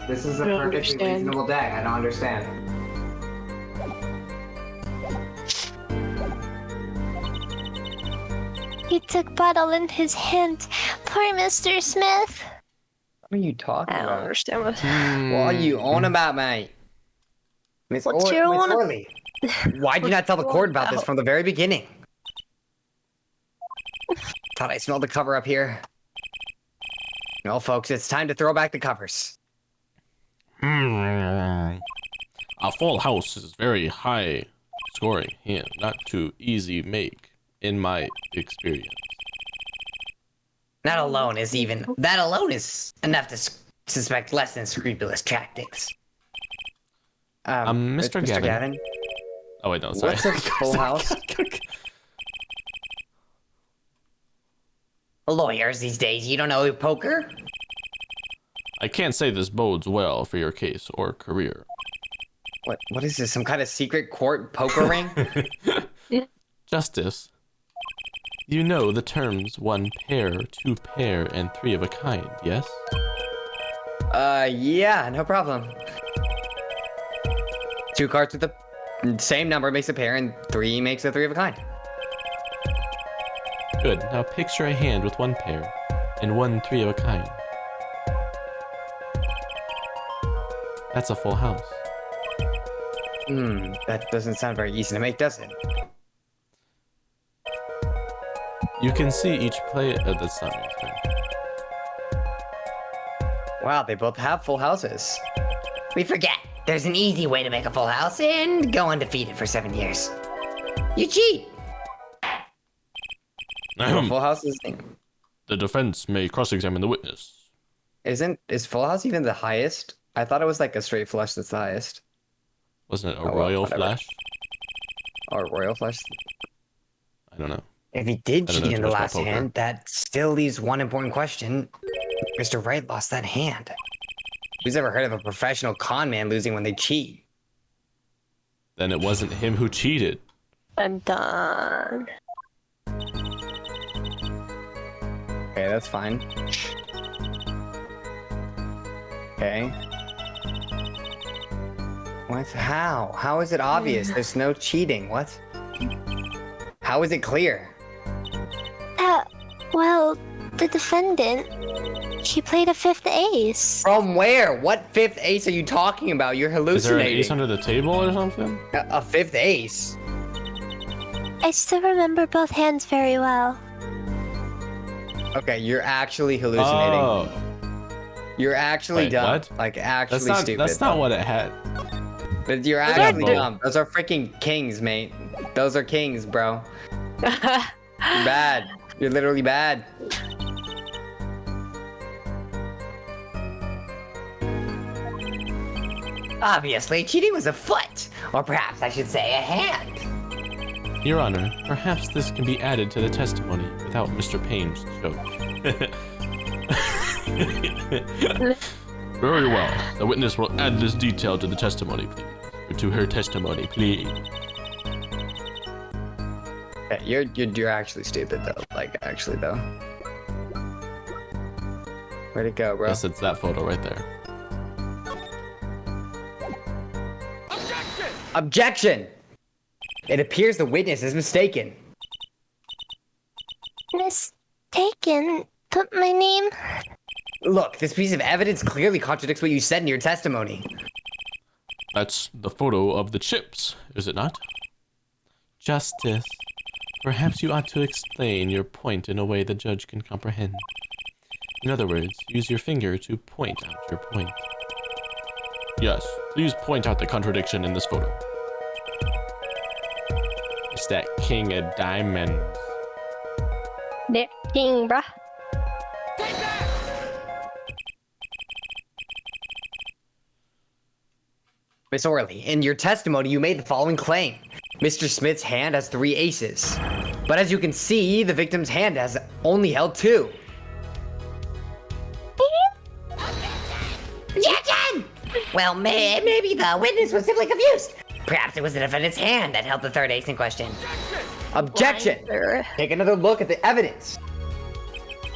This is a I don't perfectly understand. reasonable deck. I don't understand. He took bottle in his hand. Poor Mr. Smith. What are you talking I don't about? understand what. What are you on about, mate? Miss What's your Miss on- Orley, why'd you not tell the court about this from the very beginning? Thought I smelled the cover up here. Well, folks, it's time to throw back the covers. A full house is very high scoring hand, not too easy make, in my experience. That alone is enough to suspect less than scrupulous tactics. Mr. Gavin. Oh wait, no, sorry. What's a full house? Lawyers these days, you don't know poker? I can't say this bodes well for your case or career. What is this? Some kind of secret court poker ring? Justice. You know the terms 1 pair, 2 pair, and 3 of a kind, yes? Yeah, no problem. 2 cards with the same number makes a pair, and 3 makes a 3 of a kind. Good. Now picture a hand with 1 pair and 1 3 of a kind. That's a full house. That doesn't sound very easy to make, does it? You can see each player. That's not your turn. Wow, they both have full houses. We forget. There's an easy way to make a full house and go undefeated for 7 years. You cheat. Full house is... The defense may cross-examine the witness. Is full house even the highest? I thought it was like a straight flush that's the highest. Wasn't it a well, royal whatever. flush? Or royal flush? I don't know. If he did I don't cheat know in too the much about last poker. hand, that still leaves one important question. Mr. Wright lost that hand. Who's ever heard of a professional con man losing when they cheat? Then it wasn't him who cheated. I'm done. Okay, that's fine. Okay. What? How? How is it obvious? There's no cheating. What? How is it clear? Well, the defendant, he played a fifth ace. From where? What fifth ace are you talking about? You're Is there an hallucinating. ace under the table or something? A fifth ace? I still remember both hands very well. Okay, you're actually hallucinating. Oh, You're actually Wait, dumb. what? Like, actually that's not. stupid. That's not what it had. But you're Those are actually both. dumb. Those are freaking kings, mate. Those are kings, bro. You're bad. You're literally bad. Obviously, cheating was a foot. Or perhaps I should say a hand. Your Honor, perhaps this can be added to the testimony without Mr. Payne's joke. Very well. The witness will add this detail to the testimony, please. Or to her testimony, please. Yeah, you're actually stupid though. Like, actually though. Where'd it go, bro? Yes, it's that photo right there. Objection! It appears the witness is mistaken. Mistaken? Put my name? Look, this piece of evidence clearly contradicts what you said in your testimony. That's the photo of the chips, is it not? Justice. Perhaps you ought to explain your point in a way the judge can comprehend. In other words, use your finger to point out your point. Yes, please point out the contradiction in this photo. It's that king of diamonds. Nick King, bruh. Miss Orley, in your testimony, you made the following claim. Mr. Smith's hand has 3 aces. But as you can see, the victim's hand has only held 2. Objection! Well, maybe the witness was simply confused. Perhaps it was the defendant's hand that held the third ace in question. Objection! Take another look at the evidence.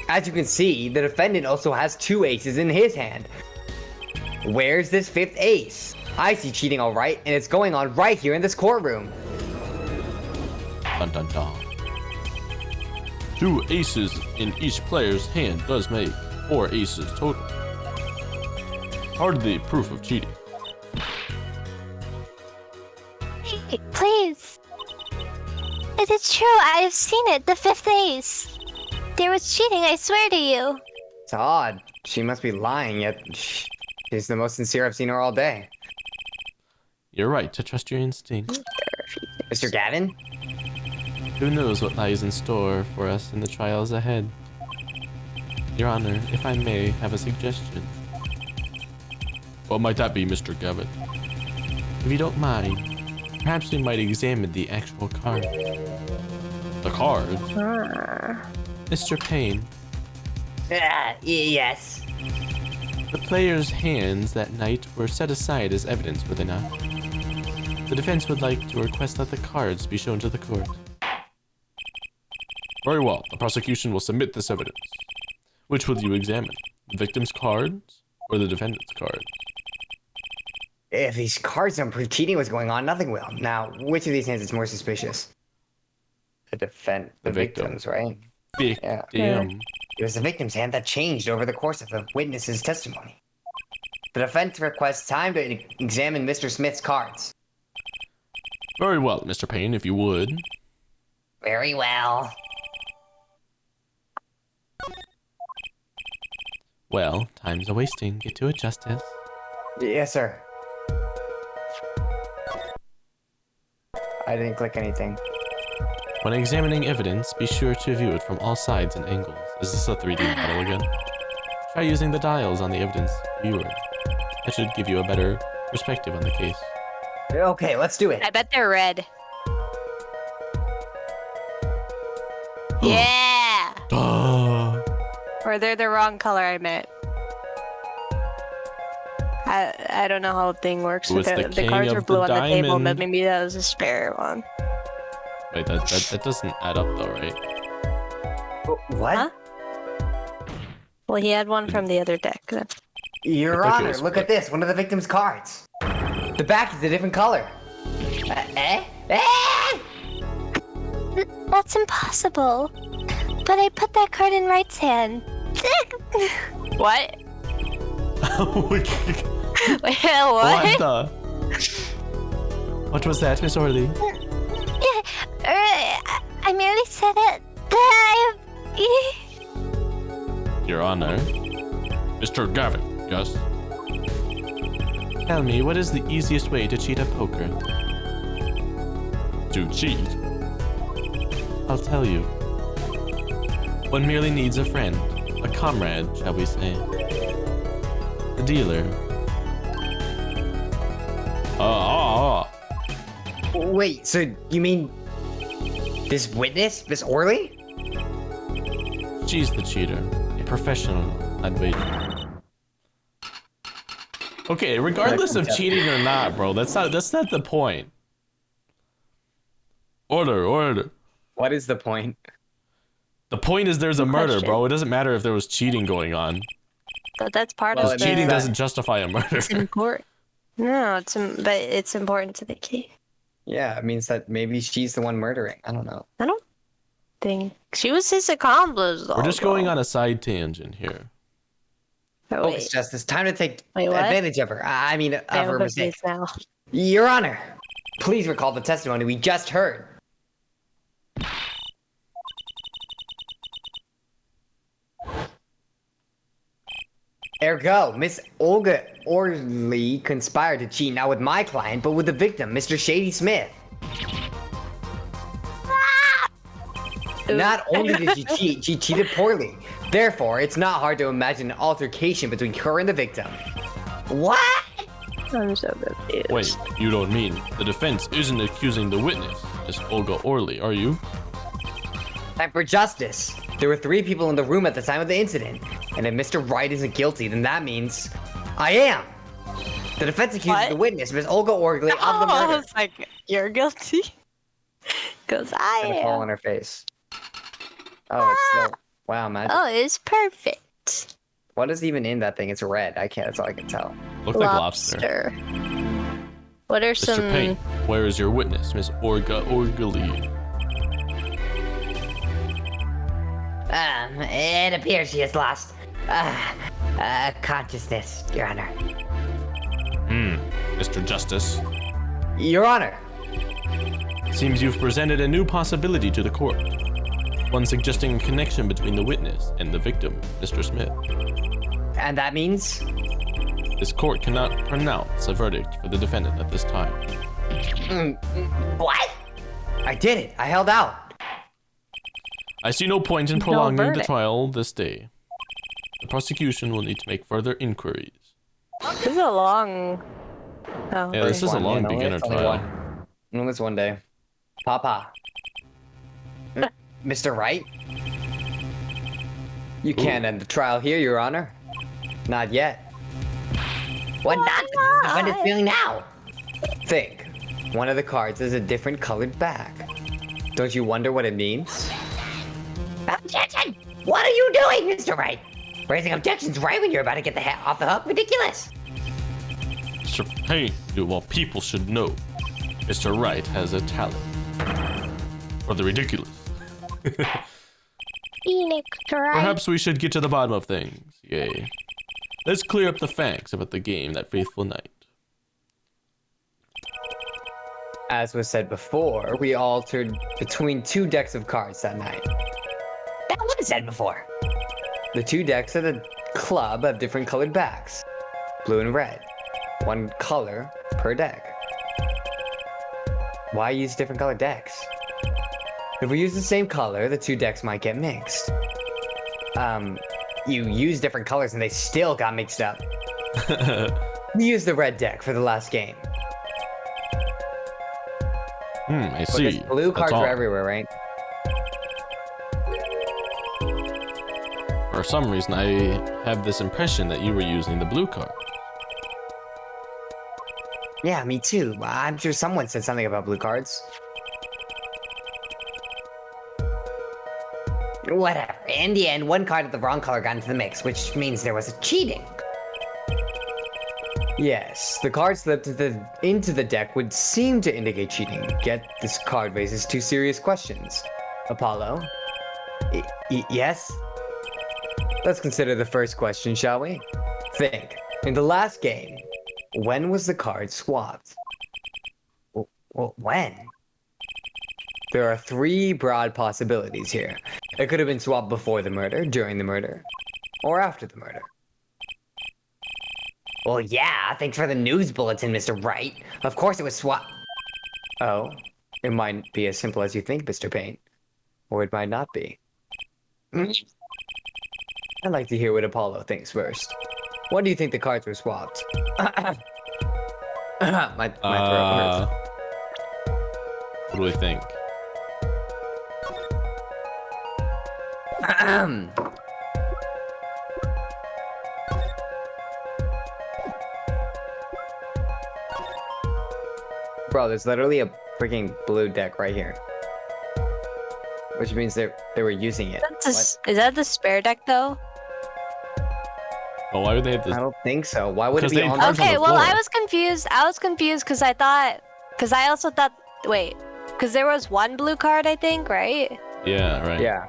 As you can see, the defendant also has 2 aces in his hand. Where's this 5th ace? I see cheating all right, and it's going on right here in this courtroom. Dun dun dun. 2 aces in each player's hand does make 4 aces total. Hardly proof of cheating. Please. It is true, I have seen it, the 5th ace. There was cheating, I swear to you. It's odd. She must be lying, yet she's the most sincere I've seen her all day. You're right to trust your instinct. Mr. Gavin? Who knows what lies in store for us in the trials ahead? Your Honor, if I may have a suggestion. What might that be, Mr. Gavin? If you don't mind, perhaps we might examine the actual card. The cards? Mr. Payne, Yes. the players' hands that night were set aside as evidence, were they not? The defense would like to request that the cards be shown to the court. Very well. The prosecution will submit this evidence. Which will you examine? The victim's cards or the defendant's cards? If these cards don't prove cheating was going on, nothing will. Now, which of these hands is more suspicious? The The victim. victims, right? Victim. It was the victim's hand that changed over the course of the witness's testimony. The defense requests time to examine Mr. Smith's cards. Very well, Mr. Payne, if you would. Very well. Well, time's a wasting. Get to it, Justice. Yes, sir. I didn't click anything. When examining evidence, be sure to view it from all sides and angles. Is this a 3D model again? Try using the dials on the evidence viewer. That should give you a better perspective on the case. Okay, let's do it. I bet they're red. Yeah! Duh. Or they're the wrong color, I meant. I don't know how the thing works. Who With is the the king cards of were blue the on the table, but diamond? maybe that was a spare one. Wait, that doesn't add up though, right? What? Huh? Well, he had one from the other deck. That's... Your I thought it Honor, was look split. at this. One of the victim's cards. The back is a different color. That's impossible. But I put that card in Right's hand. What? What What? the? What was that, Miss Orley? Yeah, I merely said it. Your Honor. Mr. Gavin, yes? Tell me, what is the easiest way to cheat at poker? To cheat? I'll tell you. One merely needs a friend, a comrade, shall we say. The dealer. Wait, so you mean this witness, Miss Orley? She's the cheater. A professional, I'd wager. Okay, regardless of cheating or not, bro, that's not the point. Order. What is the point? The point is there's a Good murder, question. bro. It doesn't matter if there was cheating going on. But that's part Well, of it the... Cheating that- doesn't justify a murder. It's important. No, but it's important to the case. Yeah, it means that maybe she's the one murdering. I don't know. I don't think she was his accomplice. We're just going on a side tangent here. Oh, Oh, wait. it's just it's time to take Wait, what? advantage of her. I mean, of I am her mistake. confused now. Your Honor, please recall the testimony we just heard. Ergo, Miss Olga Orley conspired to cheat not with my client, but with the victim, Mr. Shady Smith. Not only did she cheat, she cheated poorly. Therefore, it's not hard to imagine an altercation between her and the victim. What? I'm so confused. Wait, you don't mean the defense isn't accusing the witness, Miss Olga Orley, are you? Time for justice. There were 3 people in the room at the time of the incident, and if Mr. Wright isn't guilty, then that means I am. The defense accuses What? the witness, Miss Olga Orley, of the I murder. was like, you're guilty. Because I And a fall on am. her face. Oh, it's still. Wow, man. Oh, it's perfect. What is even in that thing? It's red. I can't. That's all I can tell. Looked like lobster. What are Mr. some... Payne, where is your witness, Miss Olga Orley? It appears she has lost consciousness, Your Honor. Mr. Justice. Your Honor. Seems you've presented a new possibility to the court. One suggesting a connection between the witness and the victim, Mr. Smith. And that means? This court cannot pronounce a verdict for the defendant at this time. What? I did it. I held out. I see no point in No prolonging the verdict. trial this day. The prosecution will need to make further inquiries. This is a long... Oh, Yeah, this is a One, long man, only- beginner it's only trial. one. Only this one day. Papa. Mr. Wright? You can't end the trial here, Your Honor. Not yet. What nonsense is the defendant feeling now? Think. One of the cards has a different colored back. Don't you wonder what it means? Objection! What are you doing, Mr. Wright? Raising objections right when you're about to get the hat off the hook? Ridiculous! Mr. Payne, well, people should know. Mr. Wright has a talent for the ridiculous. Phoenix, right? Perhaps we should get to the bottom of things. Yay. Let's clear up the facts about the game that fateful night. As was said before, we altered between 2 decks of cards that night. That was said before. The 2 decks are the club have different colored backs. Blue and red. One color per deck. Why use different colored decks? If we use the same color, the two decks might get mixed. You use different colors and they still got mixed up. We used the red deck for the last game. I see. Because blue That's cards all. were everywhere, right? For some reason, I have this impression that you were using the blue card. Yeah, me too. I'm sure someone said something about blue cards. Whatever. In the end, one card of the wrong color got into the mix, which means there was a cheating. Yes, the card slipped into the deck would seem to indicate cheating. Yet this card raises two serious questions. Apollo? Yes? Let's consider the first question, shall we? Think. In the last game, when was the card swapped? Well, when? There are three broad possibilities here. It could have been swapped before the murder, during the murder, or after the murder. Well, yeah, thanks for the news bulletin, Mr. Wright. Of course it was swapped. Oh, it might be as simple as you think, Mr. Payne. Or it might not be. I'd like to hear what Apollo thinks first. When do you think the cards were swapped? my throat hurts. What do we think? Bro, there's literally a freaking blue deck right here. Which means they were using it. Is that the spare deck though? Well, why would they have I this? don't think so. Why would it 'Cause be they- on Cards on Okay, the well, floor. I was confused because I also thought, wait, because there was one blue card, I think, right? Yeah, right. Yeah.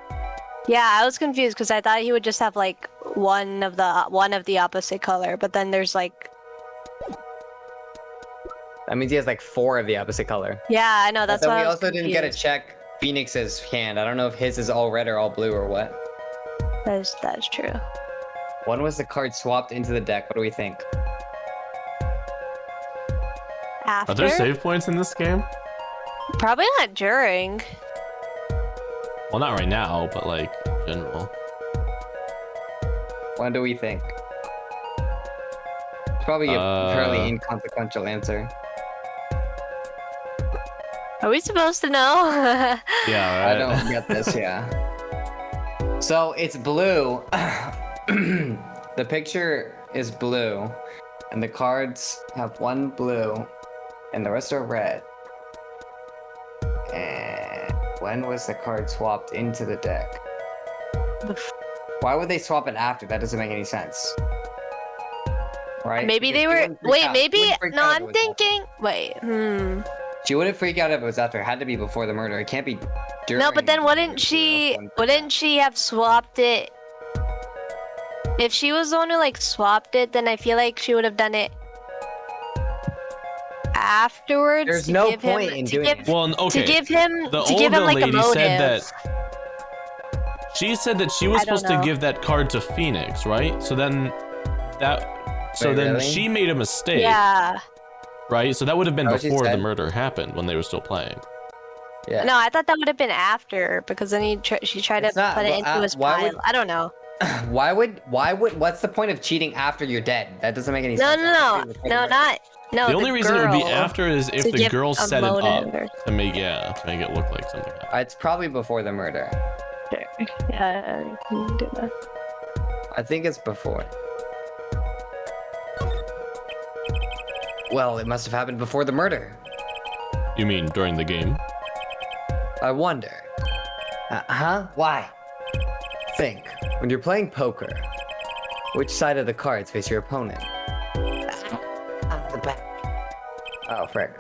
Yeah, I was confused because I thought he would just have like one of the opposite color, but then there's like, That means he has like 4 of the opposite color. yeah, I know, that's But why then we I was also didn't get to confused. check Phoenix's hand. I don't know if his is all red or all blue or what. That is true. When was the card swapped into the deck? What do we think? After? Are there save points in this game? Probably not during. Well, not right now, but like in general. When do we think? It's probably a fairly inconsequential answer. Are we supposed to know? Yeah, I right. don't get this, yeah. So it's blue. The picture is blue, and the cards have one blue, and the rest are red. And when was the card swapped into the deck? Why would they swap it after? That doesn't make any sense. Right? Maybe Because they she were. wouldn't freak Wait, out. maybe. She wouldn't freak No, out if I'm it was after. thinking. Wait. She wouldn't freak out if it was after. It had to be before the murder. It can't be during. No, but then the wouldn't murder, she? or else Wouldn't she have swapped it? If she was the one who like swapped it, then I feel like she would have done it afterwards. There's to no give him- point in to doing give- it. Well, okay. To give him The to give him older like a lady motive. said that. She said that she was I don't supposed to know. give that card to Phoenix, right? So then Wait, then really? she made a mistake, Yeah. right? So that would have been Oh, she before the said- murder happened when they were still playing. Yeah. No, I thought that would have been after because then she tried It's to not, put it well, into his why pile. would- I don't know. Why would? What's the point of cheating after you're dead? That doesn't make any No, sense. no, no, The only reason it would be girl after is if to the give girl a set it up motive or- to make it look like something happened. It's probably before the murder. Yeah, you can do that. I think it's before. Well, it must have happened before the murder. You mean during the game? I wonder. Why? Think. When you're playing poker, which side of the cards face your opponent? The back. Oh, frick.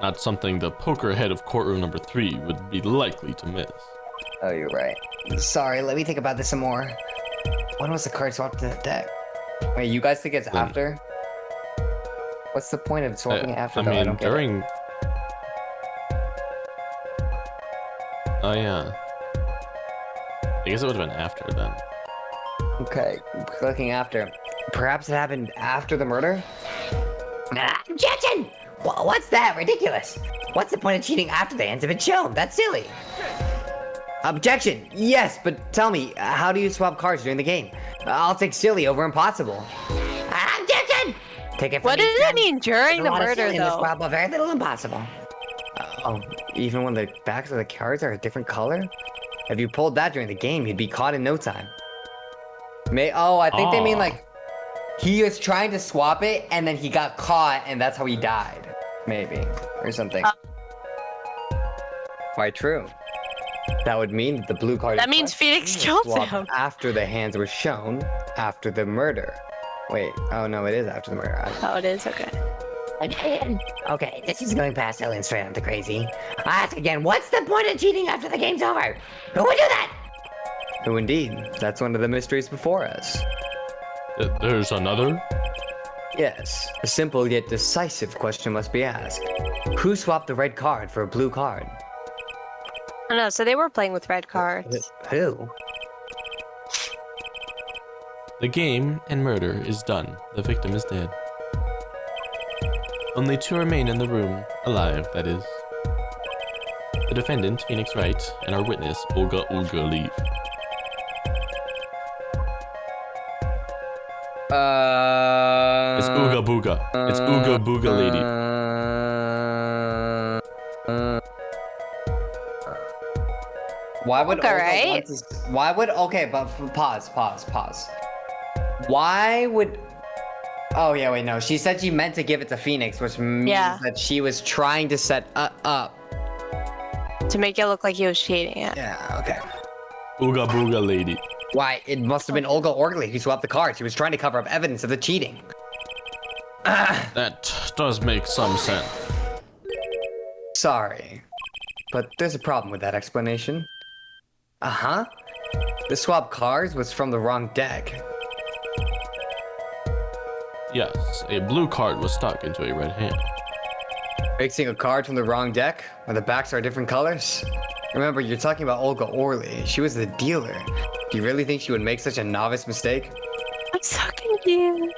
Not something the poker head of courtroom number 3 would be likely to miss. Oh, you're right. Sorry, let me think about this some more. When was the card swapped to the deck? Wait, you guys think it's Then- after? What's the point of swapping it after? I though? mean, don't get it. during. Oh yeah. I guess it would have been after then. Okay, looking after. Perhaps it happened after the murder? Objection! What's that? Ridiculous. What's the point of cheating after the hands have been shown? That's silly. Objection! Yes, but tell me, how do you swap cards during the game? I'll take silly over impossible. Objection! Take it from What me, does it friend. mean during There's a the lot of murder, silly in this though? world, but very little impossible. Oh, even when the backs of the cards are a different color? If you pulled that during the game, you'd be caught in no time. I think they mean like he was trying to swap it and then he got caught and that's how he died. Maybe. Or something. Quite true. That would mean that the blue card. That in means question Phoenix was killed swapped him. after the hands were shown, after the murder. Wait, oh no, it is after the murder. Oh, it is? Okay. Okay, this is going past silly and straight on to crazy. I ask again, what's the point of cheating after the game's over? Who would do that? Who indeed? That's one of the mysteries before us. There's another? Yes, a simple yet decisive question must be asked. Who swapped the red card for a blue card? Oh, no, so they were playing with red cards. Who? The game and murder is done. The victim is dead. Only two remain in the room, alive, that is. The defendant, Phoenix Wright, and our witness, Olga leave. It's Ooga Booga. It's Ooga Booga lady. Why would Okay, Olga right? want to, why would okay, but pause. Why would Oh yeah, wait, no. She said she meant to give it to Phoenix, which means that she was trying to set up. To make it look like he was cheating, yeah. Yeah, okay. Ooga Booga lady. Why? It must have been Olga Orgley who swapped the cards. She was trying to cover up evidence of the cheating. That does make some sense. Sorry, but there's a problem with that explanation. Uh-huh. The swap cards was from the wrong deck. Yes, a blue card was stuck into a red hand. Mixing a card from the wrong deck, where the backs are different colors? Remember, you're talking about Olga Orley. She was the dealer. Do you really think she would make such a novice mistake? I'm so confused.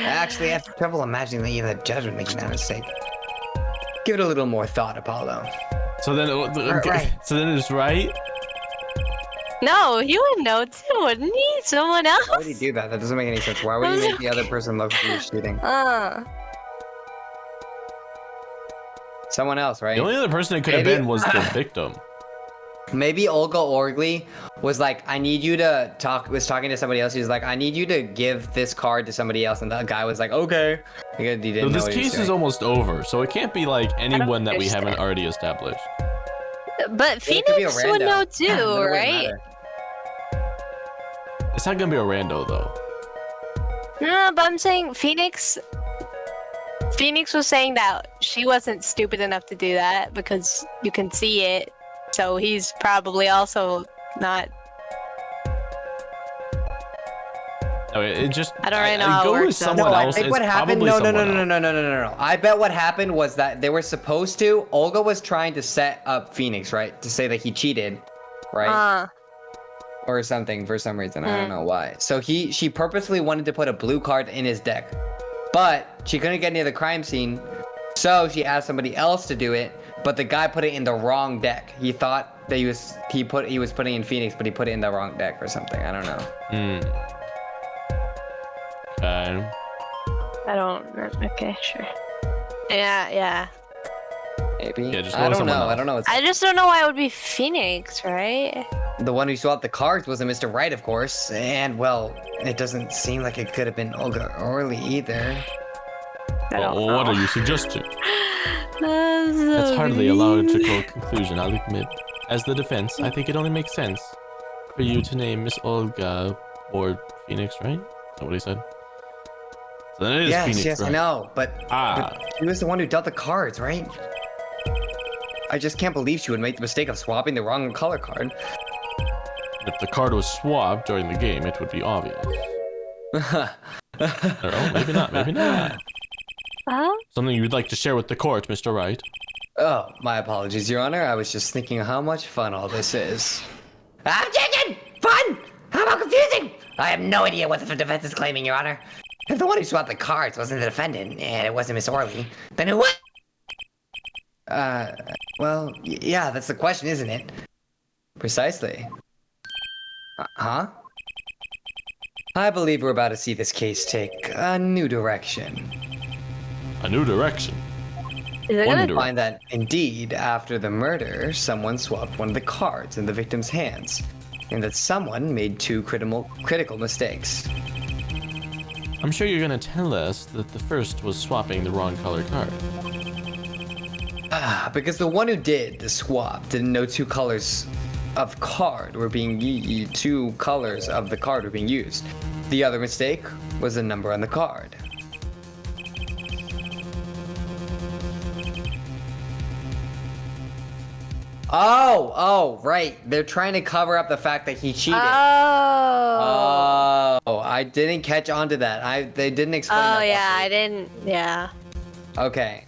Actually, I have trouble imagining that even the judge would make that mistake. Give it a little more thought, Apollo. So then, so then it's right. No, he would know too, wouldn't he? Someone else? Why would he do that? That doesn't make any sense. Why would you make the other person look like you're cheating? Someone else, right? The only other person it could have been was the victim. Maybe Olga Orgley was like, I need you to was talking to somebody else. He was like, I need you to give this card to somebody else. And the guy was like, okay. He didn't So know this what he was case is doing. almost over, so it can't be like anyone that we haven't understand. already established. But It could be a Phoenix would rando. know But too, it wouldn't right? matter. It's not gonna be a rando though. No, but I'm saying Phoenix was saying that she wasn't stupid enough to do that because you can see it. So he's probably also not. No, it just. I don't really know how it go with works, though. someone No, I else. think It's what happened. probably No. someone else. I bet what happened was that they were supposed to. Olga was trying to set up Phoenix, right, to say that he cheated, right, or something for some reason. I don't know why. So she purposely wanted to put a blue card in his deck, but she couldn't get near the crime scene, so she asked somebody else to do it. But the guy put it in the wrong deck. He thought that he was putting in Phoenix, but he put it in the wrong deck or something. I don't know. Okay. I don't. Okay, sure. Yeah. Maybe. Yeah, just I don't someone know. else. I don't know. I just don't know why it would be Phoenix, right? The one who swapped the cards wasn't Mr. Right, of course. And, well, it doesn't seem like it could have been Olga Orley either. I don't Well, know. what are you suggesting? That's That's hardly a logical conclusion, I'll admit. As the defense, I think it only makes sense for you to name Miss Olga or Phoenix, right? Is that what he said? So then it is Phoenix, Yes, right? I know, but she was the one who dealt the cards, right? I just can't believe she would make the mistake of swapping the wrong color card. If the card was swapped during the game, it would be obvious. Or, oh, maybe not, maybe not. Huh? Something you'd like to share with the court, Mr. Wright? Oh, my apologies, Your Honor. I was just thinking how much fun all this is. Objection! Fun! How about confusing? I have no idea what the defense is claiming, Your Honor. If the one who swapped the cards wasn't the defendant, and it wasn't Miss Orley, then who was? Well, yeah, that's the question, isn't it? Precisely. Huh? I believe we're about to see this case take a new direction. A new direction. Is it gonna? Find that, indeed, after the murder, someone swapped one of the cards in the victim's hands, and that someone made two critical mistakes. I'm sure you're gonna tell us that the first was swapping the wrong color card. Because the one who did the swap didn't know two colors of card were being two colors of the card were being used. The other mistake was the number on the card. Oh, right. They're trying to cover up the fact that he cheated. Oh. Oh, I didn't catch on to that. They didn't explain that. Oh yeah, properly. I didn't. Yeah. Okay.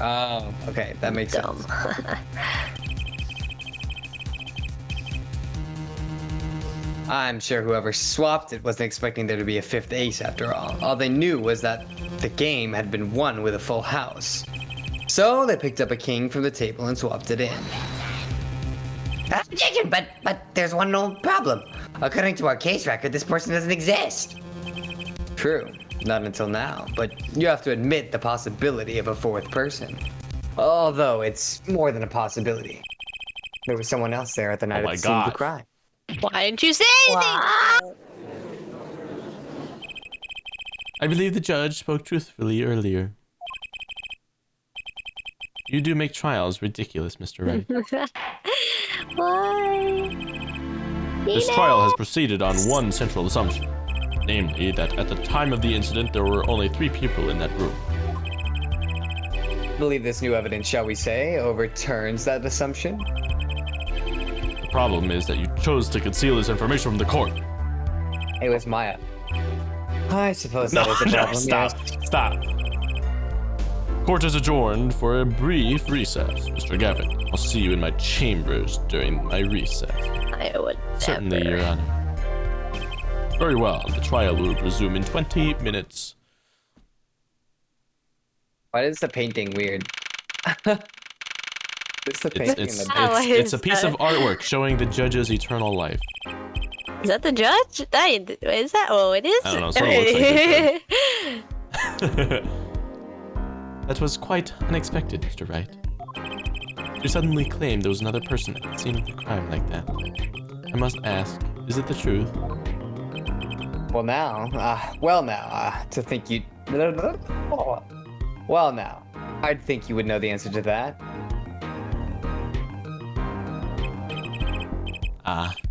Oh, okay. That makes Dumb. sense. I'm sure whoever swapped it wasn't expecting there to be a fifth ace after all. All they knew was that the game had been won with a full house. So they picked up a king from the table and swapped it in. Objection, but there's one old problem. According to our case record, this person doesn't exist. True, not until now, but you have to admit the possibility of a fourth person. Although it's more than a possibility. There was someone else there at the night Oh of the scene of the my crime. Why didn't you say anything? I believe the judge spoke truthfully earlier. You do make trials ridiculous, Mr. Wright. Why? This trial has proceeded on one central assumption. Namely, that at the time of the incident, there were only 3 people in that room. I believe this new evidence, shall we say, overturns that assumption. The problem is that you chose to conceal this information from the court. It was Maya. I suppose that is a problem. Stop. Yes. Stop. Court is adjourned for a brief recess. Mr. Gavin, I'll see you in my chambers during my recess. I would Certainly, never. Your Honor. Very well. The trial will resume in 20 minutes. Why is the painting weird? It's the It's, painting it's, in the How it's, is it's a piece that? of artwork showing the judge's eternal life. Is that the judge? Is that? Oh, it is. I don't know, sort of looks like That was quite unexpected, Mr. Wright. You suddenly claimed there was another person at the scene of the crime like that. I must ask, is it the truth? Well now, to think you... Well now, I'd think you would know the answer to that.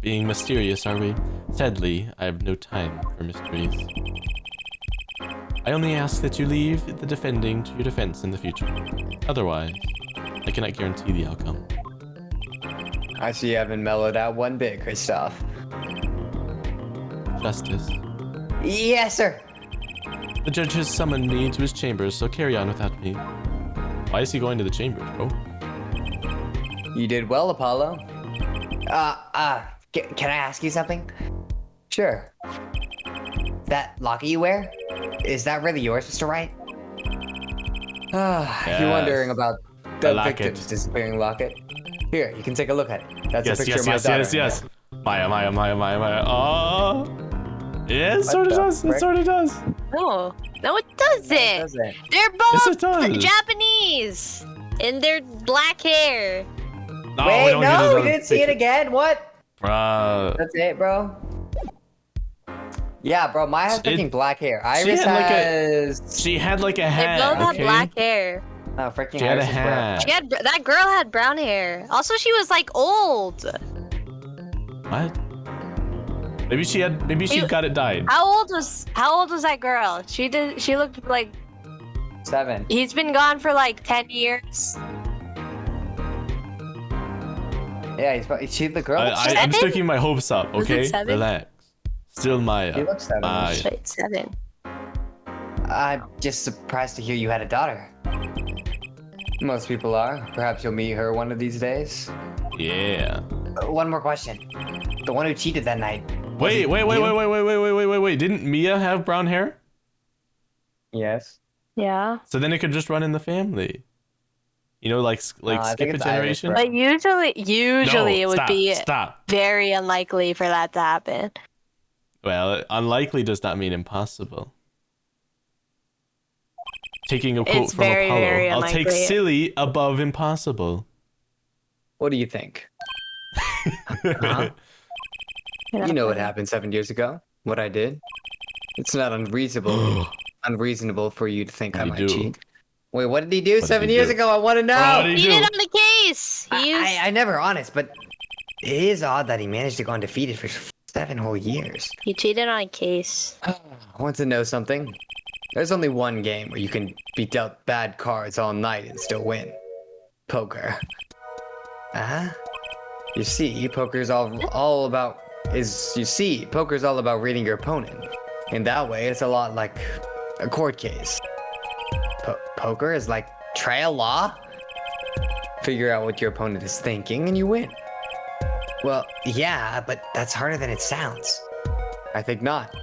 Being mysterious, are we? Sadly, I have no time for mysteries. I only ask that you leave the defending to your defense in the future. Otherwise, I cannot guarantee the outcome. I see you haven't mellowed out one bit, Christoph. Justice. Yes, sir. The judge has summoned me to his chambers, so carry on without me. Why is he going to the chambers, bro? You did well, Apollo. Can I ask you something? Sure. That locket you wear, is that really yours, Mr. Wright? You're wondering about the locket. victim's disappearing locket? Here, you can take a look at it. That's Yes, a picture yes, of my yes, daughter. yes, in yes. Maya. Oh. Yeah, it sort of the does. It frick? sort of does. No, it doesn't. there. Does it? They're Yes, both it does. Japanese, and they're black hair. No, Wait, don't no, get we into didn't see it again. What? Bruh. That's it, bro. Yeah, bro. Maya has It- freaking black hair. she Iris had like a- has. She had like a They hat. both have okay? black hair. Oh, freaking She had a Iris is brown. hat. That girl had brown hair. Also, she was like old. What? Maybe she You- got it dyed. How old was that girl? She looked like 7. he's been gone for like 10 years. Yeah, she's the girl. I'm Seven? sticking my hopes up, Was it okay? 7? Relax. Still Maya. She looks 7. Maya. Wait, 7. I'm just surprised to hear you had a daughter. Most people are. Perhaps you'll meet her one of these days. Yeah. One more question. The one who cheated that night, Wait. Didn't Mia have brown hair? Yes. Yeah. So then it could just run in the family. You know, like I skip think a it's Irish, generation. bro. But usually it would stop, be Stop. very unlikely for that to happen. Well, unlikely does not mean impossible. Taking a quote It's from very, Apollo, very I'll take unlikely. silly above impossible. What do you think? Huh? You know what happened 7 years ago? What I did? It's not unreasonable for you to think What I did might he do? cheat. Wait, what did he do What did 7 he years do? ago? I want to know. What did He he did do? on the case. He used... I never honest, but it is odd that he managed to go undefeated for 7 whole years. He cheated on a case. I want to know something. There's only one game where you can be dealt bad cards all night and still win. Poker. You see, poker's all about reading your opponent. In that way, it's a lot like a court case. Poker is like trial law. Figure out what your opponent is thinking and you win. Well, yeah, but that's harder than it sounds. I think not.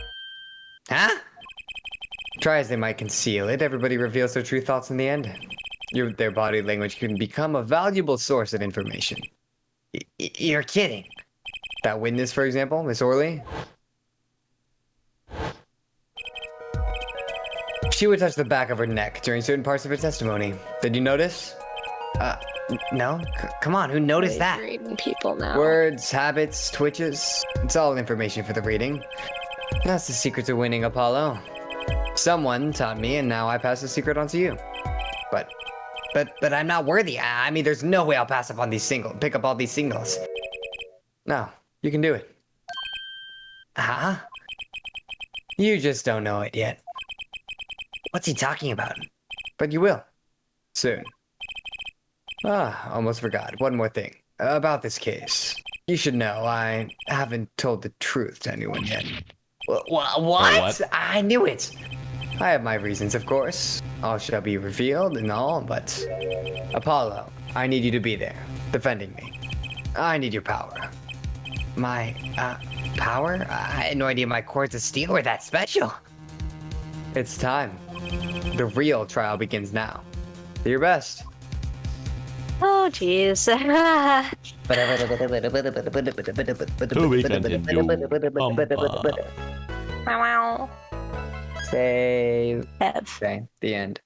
Huh? Try as they might conceal it, everybody reveals their true thoughts in the end. Their body language can become a valuable source of information. You're kidding. That witness, for example, Miss Orley. She would touch the back of her neck during certain parts of her testimony. Did you notice? No? Come on, who noticed that? Reading people now. Words, habits, twitches. It's all information for the reading. That's the secret to winning, Apollo. Someone taught me, and now I pass the secret on to you. But I'm not worthy. I mean, there's no way I'll pick up all these singles. No, you can do it. Huh? You just don't know it yet. What's he talking about? But you will. Soon. Almost forgot. One more thing. About this case. You should know I haven't told the truth to anyone yet. What? What? I knew it! I have my reasons, of course. All shall be revealed and all, but... Apollo, I need you to be there, defending me. I need your power. My, power? I had no idea my cords of steel were that special. It's time. The real trial begins now. Do your best. Oh, jeez. To be continued. Wow. Save. Ev. Okay, the end.